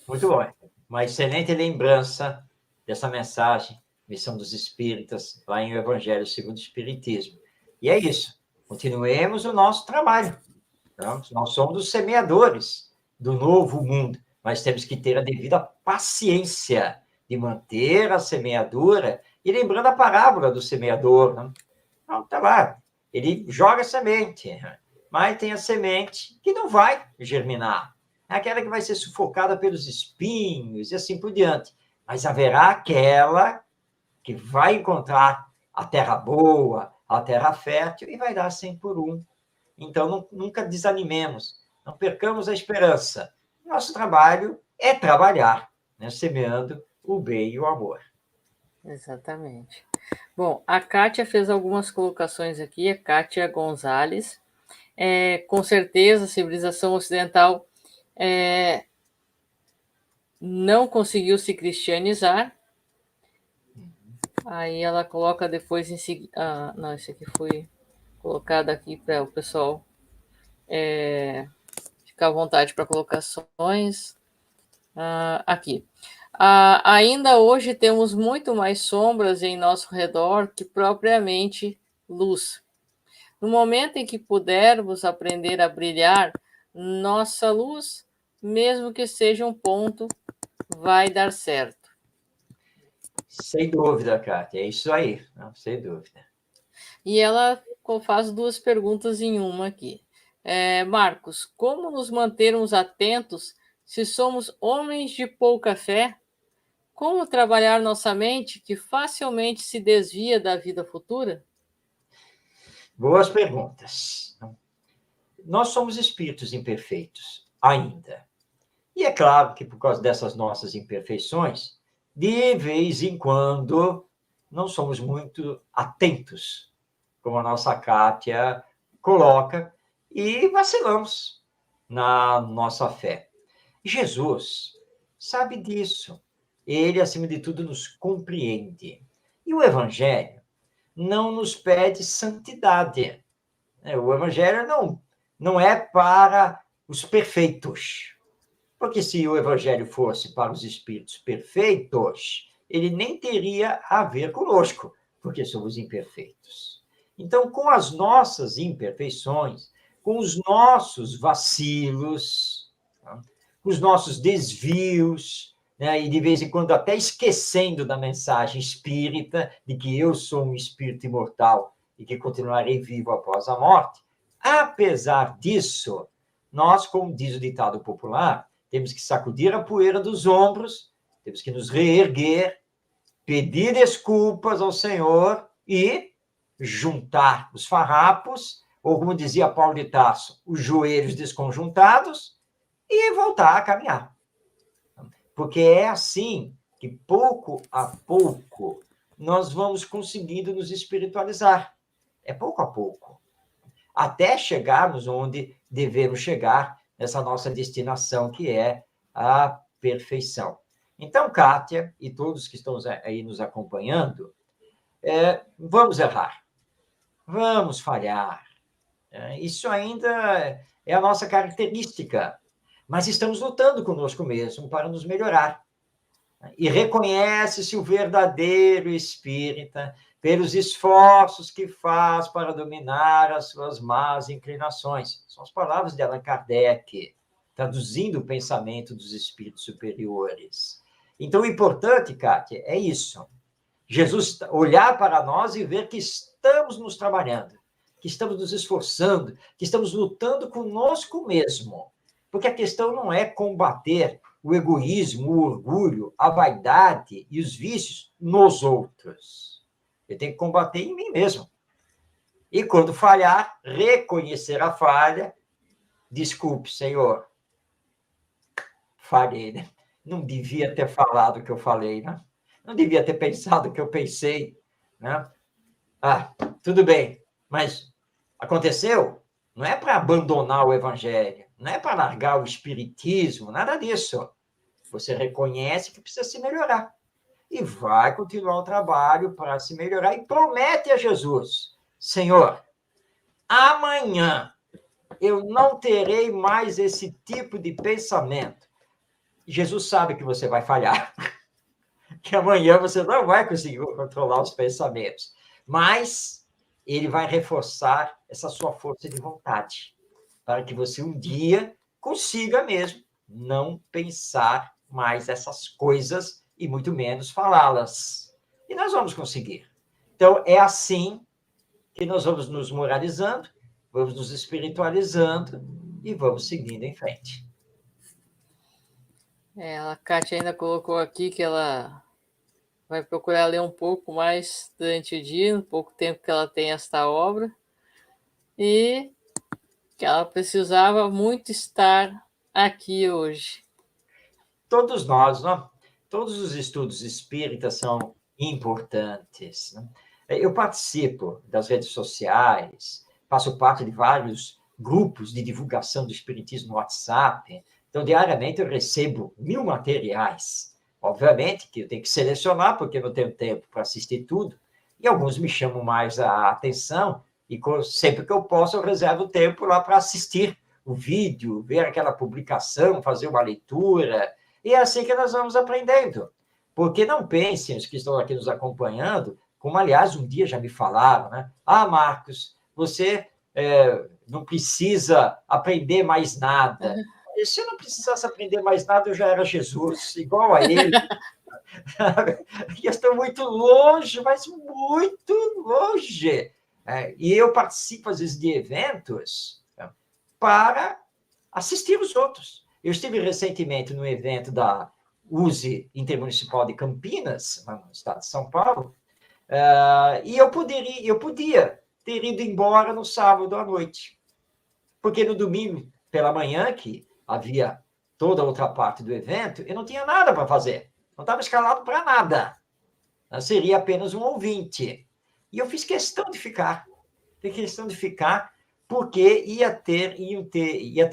Muito bom. Uma excelente lembrança dessa mensagem, Missão dos Espíritas, lá em O Evangelho segundo o Espiritismo. E é isso. Continuemos o nosso trabalho. Então, nós somos os semeadores do novo mundo, mas temos que ter a devida paciência de manter a semeadura. E lembrando a parábola do semeador, né? Então, tá lá, ele joga a semente, mas tem a semente que não vai germinar. É aquela que vai ser sufocada pelos espinhos e assim por diante. Mas haverá aquela que vai encontrar a terra boa, a terra fértil, e vai dar 100 por 1. Então, nunca desanimemos, não percamos a esperança. Nosso trabalho é trabalhar, né, semeando o bem e o amor. Exatamente. Bom, a Kátia fez algumas colocações aqui, a Kátia Gonzalez. Com certeza, a civilização ocidental não conseguiu se cristianizar. Aí ela coloca depois em seguida. Não, esse aqui foi colocado aqui para o pessoal ficar à vontade para colocações. Aqui. Ainda hoje temos muito mais sombras em nosso redor que propriamente luz. No momento em que pudermos aprender a brilhar, nossa luz, mesmo que seja um ponto, vai dar certo. Sem dúvida, Kátia, é isso aí, não, sem dúvida. E ela faz duas perguntas em uma aqui. Marcos, como nos mantermos atentos se somos homens de pouca fé? Como trabalhar nossa mente que facilmente se desvia da vida futura? Boas perguntas. Nós somos espíritos imperfeitos, ainda. E é claro que, por causa dessas nossas imperfeições, de vez em quando, não somos muito atentos, como a nossa Kátia coloca, e vacilamos na nossa fé. Jesus sabe disso. Ele, acima de tudo, nos compreende. E o Evangelho não nos pede santidade. O Evangelho não é para os perfeitos. Porque se o Evangelho fosse para os espíritos perfeitos, ele nem teria a ver conosco, porque somos imperfeitos. Então, com as nossas imperfeições, com os nossos vacilos, com os nossos desvios, né, e de vez em quando até esquecendo da mensagem espírita, de que eu sou um espírito imortal e que continuarei vivo após a morte, apesar disso, nós, como diz o ditado popular, temos que sacudir a poeira dos ombros, temos que nos reerguer, pedir desculpas ao Senhor e juntar os farrapos, ou como dizia Paulo de Tarso, os joelhos desconjuntados, e voltar a caminhar. Porque é assim que, pouco a pouco, nós vamos conseguindo nos espiritualizar. É pouco a pouco. Até chegarmos onde devemos chegar, nessa nossa destinação, que é a perfeição. Então, Kátia e todos que estão aí nos acompanhando, vamos errar, vamos falhar. Isso ainda é a nossa característica, mas estamos lutando conosco mesmo para nos melhorar. E reconhece-se o verdadeiro espírita pelos esforços que faz para dominar as suas más inclinações. São as palavras de Allan Kardec, traduzindo o pensamento dos espíritos superiores. Então, o importante, Kátia, é isso. Jesus olhar para nós e ver que estamos nos trabalhando, que estamos nos esforçando, que estamos lutando conosco mesmo. Porque a questão não é combater o egoísmo, o orgulho, a vaidade e os vícios nos outros. Eu tenho que combater em mim mesmo. E quando falhar, reconhecer a falha. Desculpe, Senhor. Falhei, né? Não devia ter falado o que eu falei, né? Não devia ter pensado o que eu pensei, né? Ah, tudo bem, mas aconteceu? Não é para abandonar o evangelho, não é para largar o espiritismo, nada disso. Você reconhece que precisa se melhorar e vai continuar o trabalho para se melhorar e promete a Jesus: Senhor, amanhã eu não terei mais esse tipo de pensamento. Jesus sabe que você vai falhar, que amanhã você não vai conseguir controlar os pensamentos, mas ele vai reforçar essa sua força de vontade, para que você um dia consiga mesmo não pensar mais essas coisas e muito menos falá-las. E nós vamos conseguir. Então, é assim que nós vamos nos moralizando, vamos nos espiritualizando e vamos seguindo em frente. A Kátia ainda colocou aqui que ela vai procurar ler um pouco mais durante o dia, no pouco tempo que ela tem esta obra, e que ela precisava muito estar aqui hoje. Todos nós, não? Todos os estudos espíritas são importantes. Né? Eu participo das redes sociais, faço parte de vários grupos de divulgação do espiritismo no WhatsApp. Então, diariamente, eu recebo 1000 materiais. Obviamente que eu tenho que selecionar, porque eu não tenho tempo para assistir tudo, e alguns me chamam mais a atenção, e sempre que eu posso, eu reservo tempo lá para assistir o vídeo, ver aquela publicação, fazer uma leitura, e é assim que nós vamos aprendendo. Porque não pensem, os que estão aqui nos acompanhando, como, aliás, um dia já me falaram, né? Ah, Marcos, você não precisa aprender mais nada. E se eu não precisasse aprender mais nada, eu já era Jesus, igual a ele. Eu estou muito longe, mas muito longe. E eu participo, às vezes, de eventos para assistir os outros. Eu estive recentemente no evento da USE Intermunicipal de Campinas, no estado de São Paulo, e eu podia ter ido embora no sábado à noite, porque no domingo pela manhã, que havia toda a outra parte do evento, eu não tinha nada para fazer, não estava escalado para nada, eu seria apenas um ouvinte. E eu fiz questão de ficar, porque ia ter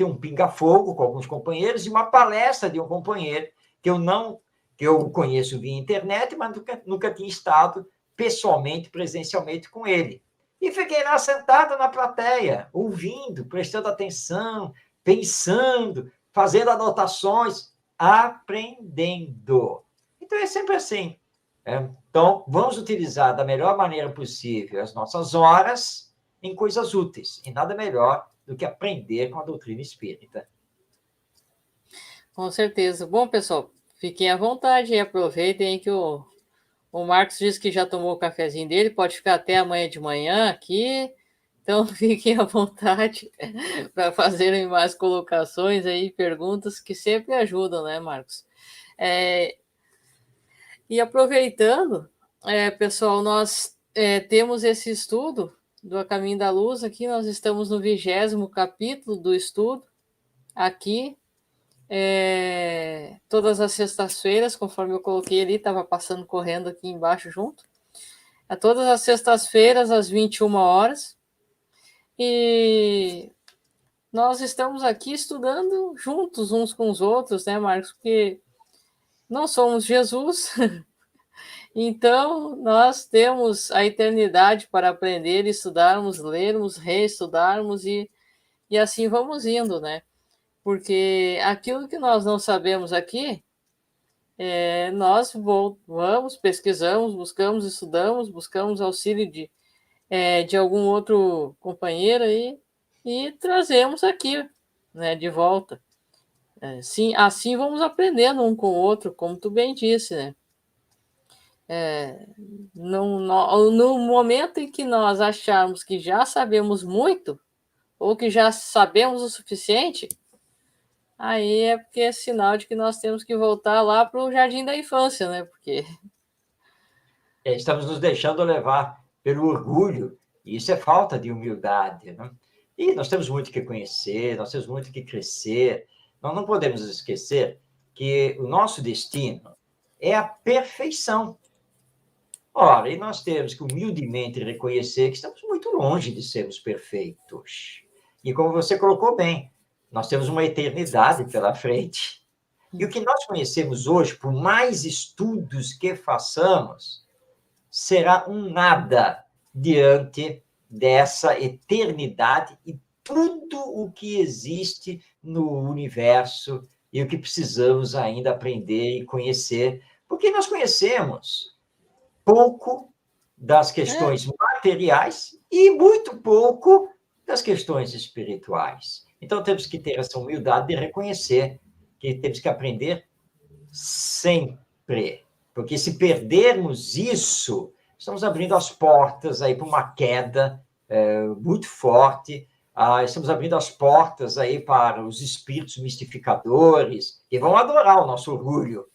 um pinga-fogo com alguns companheiros e uma palestra de um companheiro que eu conheço via internet, mas nunca tinha estado pessoalmente, presencialmente com ele. E fiquei lá sentado na plateia, ouvindo, prestando atenção, pensando, fazendo anotações, aprendendo. Então, é sempre assim. Então, vamos utilizar da melhor maneira possível as nossas horas em coisas úteis. E nada melhor do que aprender com a doutrina espírita. Com certeza. Bom, pessoal, fiquem à vontade e aproveitem que o Marcos disse que já tomou o cafezinho dele, pode ficar até amanhã de manhã aqui. Então, fiquem à vontade para fazerem mais colocações aí, perguntas que sempre ajudam, né, Marcos? E aproveitando, pessoal, nós temos esse estudo do A Caminho da Luz aqui, nós estamos no 20º capítulo do estudo, aqui, todas as sextas-feiras, conforme eu coloquei ali, estava passando correndo aqui embaixo junto, todas as sextas-feiras, às 21 horas, e nós estamos aqui estudando juntos uns com os outros, né, Marcos? Porque não somos Jesus, então nós temos a eternidade para aprender, estudarmos, lermos, reestudarmos e assim vamos indo, né? Porque aquilo que nós não sabemos aqui, nós vamos, pesquisamos, buscamos, estudamos, buscamos auxílio de algum outro companheiro aí e trazemos aqui, né, de volta. Sim, assim vamos aprendendo um com o outro, como tu bem disse, né? No momento em que nós acharmos que já sabemos muito, ou que já sabemos o suficiente, aí é porque é sinal de que nós temos que voltar lá para o jardim da infância, né? Porque Estamos nos deixando levar pelo orgulho, e isso é falta de humildade, né? E nós temos muito que conhecer, nós temos muito que crescer. Nós não podemos esquecer que o nosso destino é a perfeição. Ora, e nós temos que humildemente reconhecer que estamos muito longe de sermos perfeitos. E como você colocou bem, nós temos uma eternidade pela frente. E o que nós conhecemos hoje, por mais estudos que façamos, será um nada diante dessa eternidade e tudo o que existe no universo e o que precisamos ainda aprender e conhecer, porque nós conhecemos pouco das é, questões materiais e muito pouco das questões espirituais. Então, temos que ter essa humildade de reconhecer que temos que aprender sempre. Porque se perdermos isso, estamos abrindo as portas aí para uma queda muito forte. Estamos abrindo as portas aí para os espíritos mistificadores que vão adorar o nosso orgulho,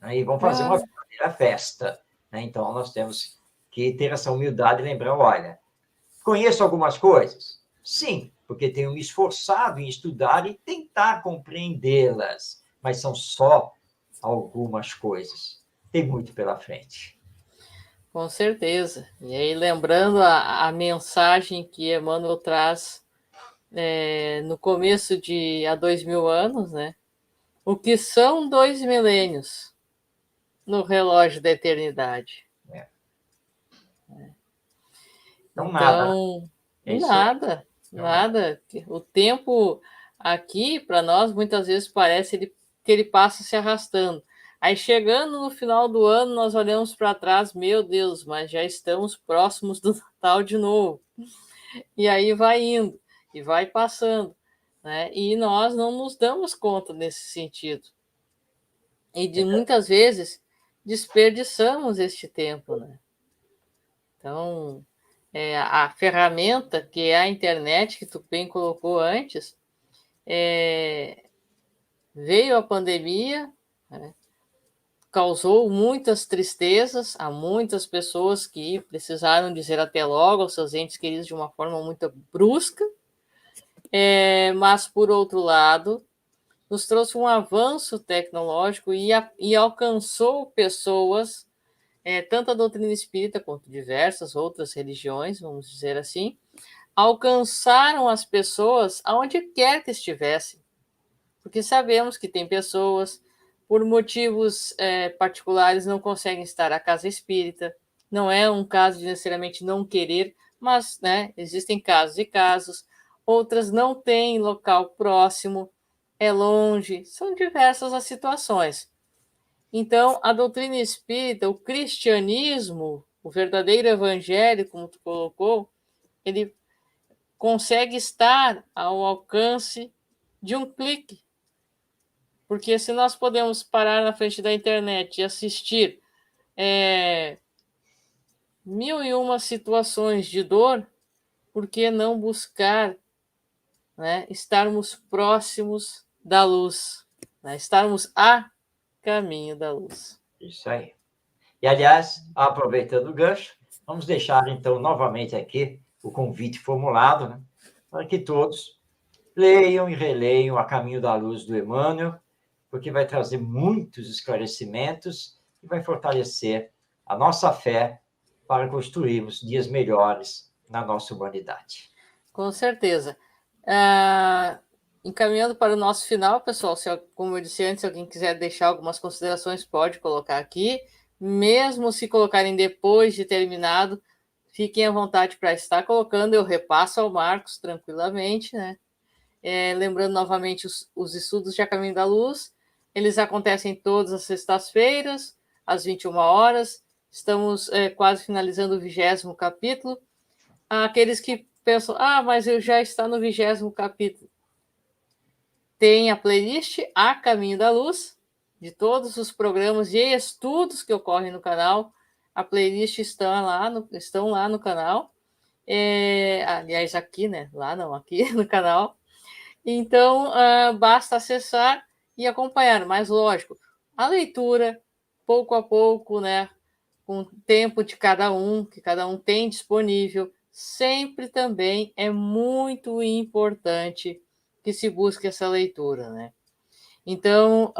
né, e vão fazer uma é, verdadeira festa. Né? Então, nós temos que ter essa humildade e lembrar, olha, conheço algumas coisas? Sim, porque tenho me esforçado em estudar e tentar compreendê-las, mas são só algumas coisas. Tem muito pela frente. com certeza. E aí, lembrando a mensagem que Emmanuel traz no começo de há 2000 anos, né? O que são 2 milênios no relógio da eternidade? Né? Então, nada. Né? Então, É isso aí. nada, Então, nada. nada. O tempo aqui, para nós, muitas vezes parece que ele passa se arrastando. Aí, chegando no final do ano, nós olhamos para trás, meu Deus, mas já estamos próximos do Natal de novo. E aí vai indo, e vai passando, né? E nós não nos damos conta nesse sentido. E de muitas vezes desperdiçamos este tempo, né? Então, a ferramenta que é a internet, que tu bem colocou antes, veio a pandemia, né? Causou muitas tristezas a muitas pessoas que precisaram dizer até logo aos seus entes queridos de uma forma muito brusca, mas, por outro lado, nos trouxe um avanço tecnológico e alcançou pessoas, tanto a doutrina espírita quanto diversas outras religiões, vamos dizer assim, alcançaram as pessoas aonde quer que estivessem, porque sabemos que tem pessoas, por motivos particulares, não conseguem estar à casa espírita, não é um caso de necessariamente não querer, mas, né, existem casos e casos, outras não têm local próximo, é longe, são diversas as situações. Então, a doutrina espírita, o cristianismo, o verdadeiro evangelho, como tu colocou, ele consegue estar ao alcance de um clique. Porque se nós podemos parar na frente da internet e assistir 1001 situações de dor, por que não buscar, né, estarmos próximos da luz, né, estarmos a caminho da luz? Isso aí. E, aliás, aproveitando o gancho, vamos deixar, então, novamente aqui o convite formulado, né, para que todos leiam e releiam A Caminho da Luz do Emmanuel, porque vai trazer muitos esclarecimentos e vai fortalecer a nossa fé para construirmos dias melhores na nossa humanidade. Com certeza. Encaminhando para o nosso final, pessoal, como eu disse antes, se alguém quiser deixar algumas considerações, pode colocar aqui. Mesmo se colocarem depois de terminado, fiquem à vontade para estar colocando, eu repasso ao Marcos tranquilamente, né? Lembrando novamente os estudos de A Caminho da Luz, eles acontecem todas as sextas-feiras, às 21 horas. Estamos quase finalizando o 20º capítulo. Aqueles que pensam, mas eu já está no 20º capítulo. Tem a playlist A Caminho da Luz, de todos os programas e estudos que ocorrem no canal. A playlist estão lá no canal. Aliás, aqui, né? Lá não, aqui no canal. Então, basta acessar e acompanhar. Mas, lógico, a leitura, pouco a pouco, né, com o tempo de cada um, que cada um tem disponível, sempre também é muito importante que se busque essa leitura, né? Então,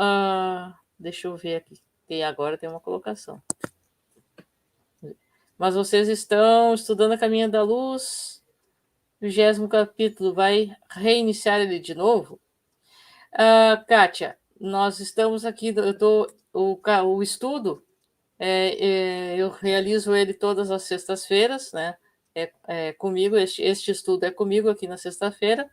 deixa eu ver aqui. E agora tem uma colocação. Mas vocês estão estudando a Caminho da Luz, 20º capítulo, vai reiniciar ele de novo? Kátia, nós estamos aqui, o estudo, eu realizo ele todas as sextas-feiras, né? Comigo, este estudo é comigo aqui na sexta-feira.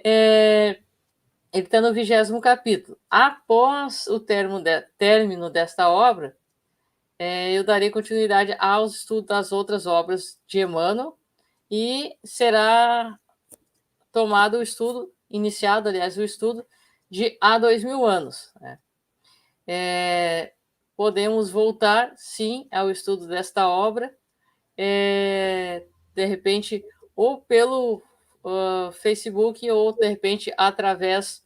Ele está no 20º capítulo. Após o término desta obra, eu darei continuidade aos estudos das outras obras de Emmanuel e será tomado o estudo, iniciado, aliás, o estudo de há 2000 anos. Né? Podemos voltar, sim, ao estudo desta obra, de repente, ou pelo Facebook, ou de repente através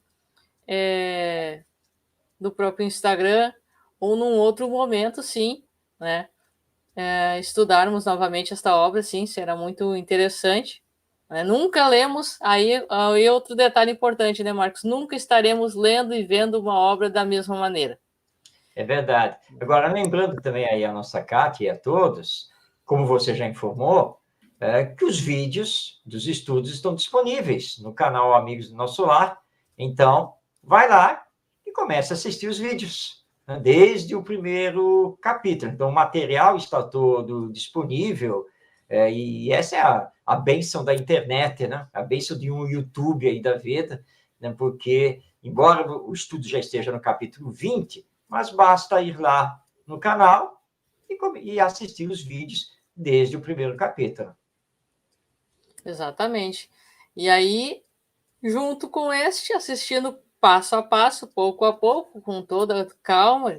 do próprio Instagram, ou num outro momento, sim, né? Estudarmos novamente esta obra, sim, será muito interessante. Nunca lemos, aí outro detalhe importante, né, Marcos? Nunca estaremos lendo e vendo uma obra da mesma maneira. É verdade. Agora, lembrando também aí a nossa Kátia e a todos, como você já informou, que os vídeos dos estudos estão disponíveis no canal Amigos do Nosso Lar. Então, vai lá e começa a assistir os vídeos, né, desde o primeiro capítulo. Então, o material está todo disponível, e essa é a bênção da internet, né? A bênção de um YouTube aí da vida, né? Porque, embora o estudo já esteja no capítulo 20, mas basta ir lá no canal e assistir os vídeos desde o primeiro capítulo. Exatamente. E aí, junto com assistindo passo a passo, pouco a pouco, com toda calma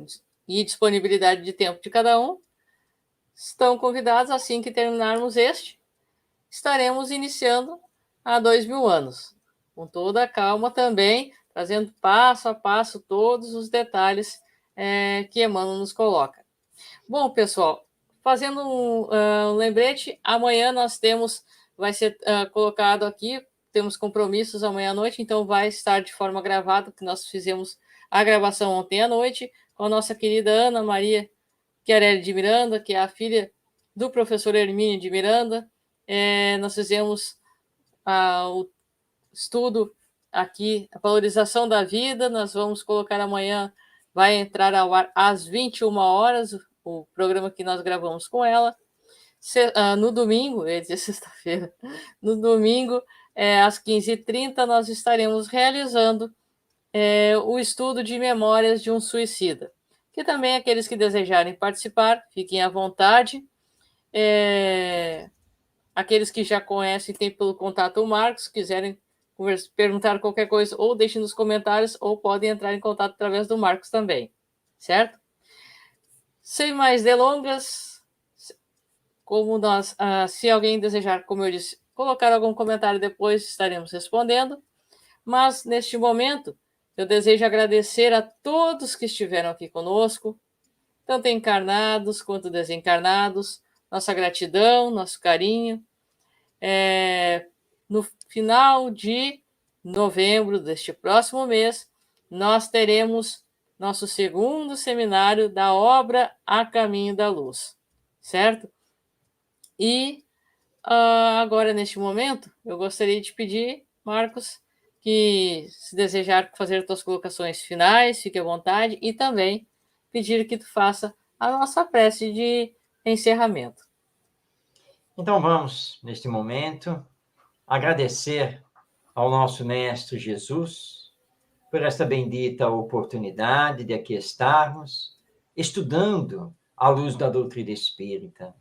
e disponibilidade de tempo de cada um, estão convidados, assim que terminarmos estaremos iniciando há 2000 anos, com toda a calma também, trazendo passo a passo todos os detalhes que Emmanuel nos coloca. Bom, pessoal, fazendo um lembrete, amanhã vai ser colocado aqui, temos compromissos amanhã à noite, então vai estar de forma gravada, que nós fizemos a gravação ontem à noite, com a nossa querida Ana Maria Chiarelli de Miranda, que é a filha do professor Hermínio de Miranda. Nós fizemos o estudo aqui, a valorização da vida, nós vamos colocar amanhã, vai entrar ao ar às 21 horas, o programa que nós gravamos com ela. No domingo, eu ia dizer sexta-feira, no domingo, às 15h30, nós estaremos realizando o estudo de memórias de um suicida, que também aqueles que desejarem participar, fiquem à vontade. Aqueles que já conhecem, tem pelo contato o Marcos, quiserem perguntar qualquer coisa, ou deixem nos comentários, ou podem entrar em contato através do Marcos também, certo? Sem mais delongas, como nós, se alguém desejar, como eu disse, colocar algum comentário depois, estaremos respondendo. Mas, neste momento, eu desejo agradecer a todos que estiveram aqui conosco, tanto encarnados quanto desencarnados, nossa gratidão, nosso carinho. No final de novembro deste próximo mês, nós teremos nosso segundo seminário da obra A Caminho da Luz, certo? E agora, neste momento, eu gostaria de pedir, Marcos, que se desejar fazer tuas colocações finais, fique à vontade, e também pedir que tu faça a nossa prece de encerramento. Então vamos, neste momento, agradecer ao nosso Mestre Jesus por esta bendita oportunidade de aqui estarmos, estudando à luz da doutrina espírita.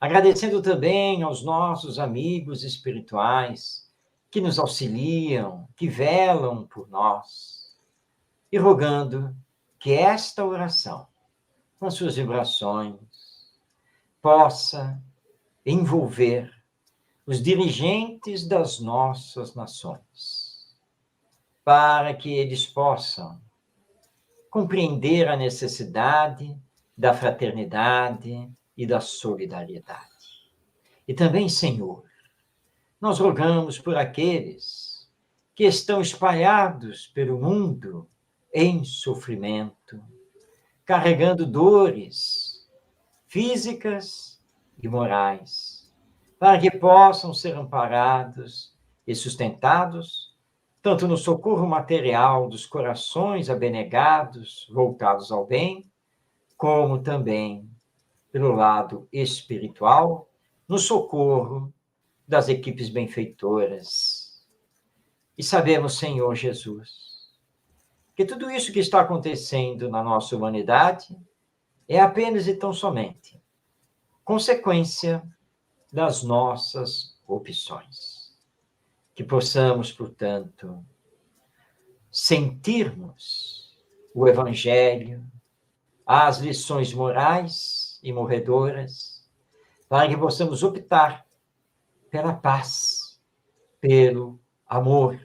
Agradecendo também aos nossos amigos espirituais que nos auxiliam, que velam por nós, e rogando que esta oração, com suas vibrações, possa envolver os dirigentes das nossas nações, para que eles possam compreender a necessidade da fraternidade e da solidariedade. E também, Senhor, nós rogamos por aqueles que estão espalhados pelo mundo em sofrimento, carregando dores físicas e morais, para que possam ser amparados e sustentados, tanto no socorro material dos corações abnegados, voltados ao bem, como também pelo lado espiritual, no socorro das equipes benfeitoras. E sabemos, Senhor Jesus, que tudo isso que está acontecendo na nossa humanidade é apenas e tão somente consequência das nossas opções. Que possamos, portanto, sentirmos o Evangelho, as lições morais e morredoras, para que possamos optar pela paz, pelo amor.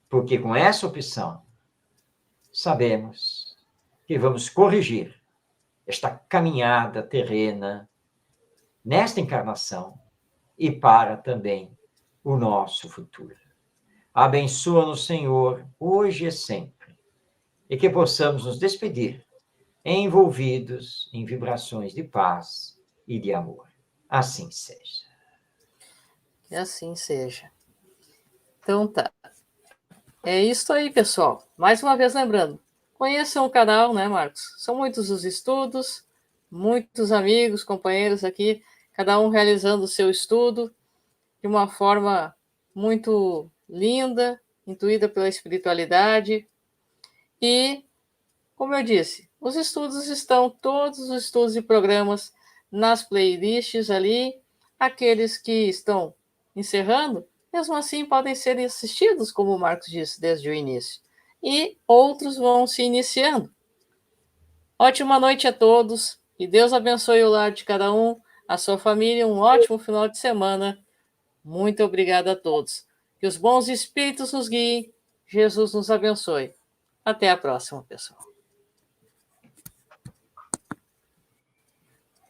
Porque com essa opção, sabemos que vamos corrigir esta caminhada terrena nesta encarnação e para também o nosso futuro. Abençoa-nos, Senhor, hoje e sempre, e que possamos nos despedir envolvidos em vibrações de paz e de amor. Assim seja. Que assim seja. Então tá. É isso aí, pessoal. Mais uma vez lembrando, conheçam o canal, né, Marcos? São muitos os estudos, muitos amigos, companheiros aqui, cada um realizando o seu estudo de uma forma muito linda, intuída pela espiritualidade. E, como eu disse, os estudos estão, todos os estudos e programas nas playlists ali, aqueles que estão encerrando, mesmo assim podem ser assistidos, como o Marcos disse, desde o início. E outros vão se iniciando. Ótima noite a todos, e Deus abençoe o lar de cada um, a sua família, um ótimo final de semana. Muito obrigada a todos. Que os bons espíritos nos guiem, Jesus nos abençoe. Até a próxima, pessoal.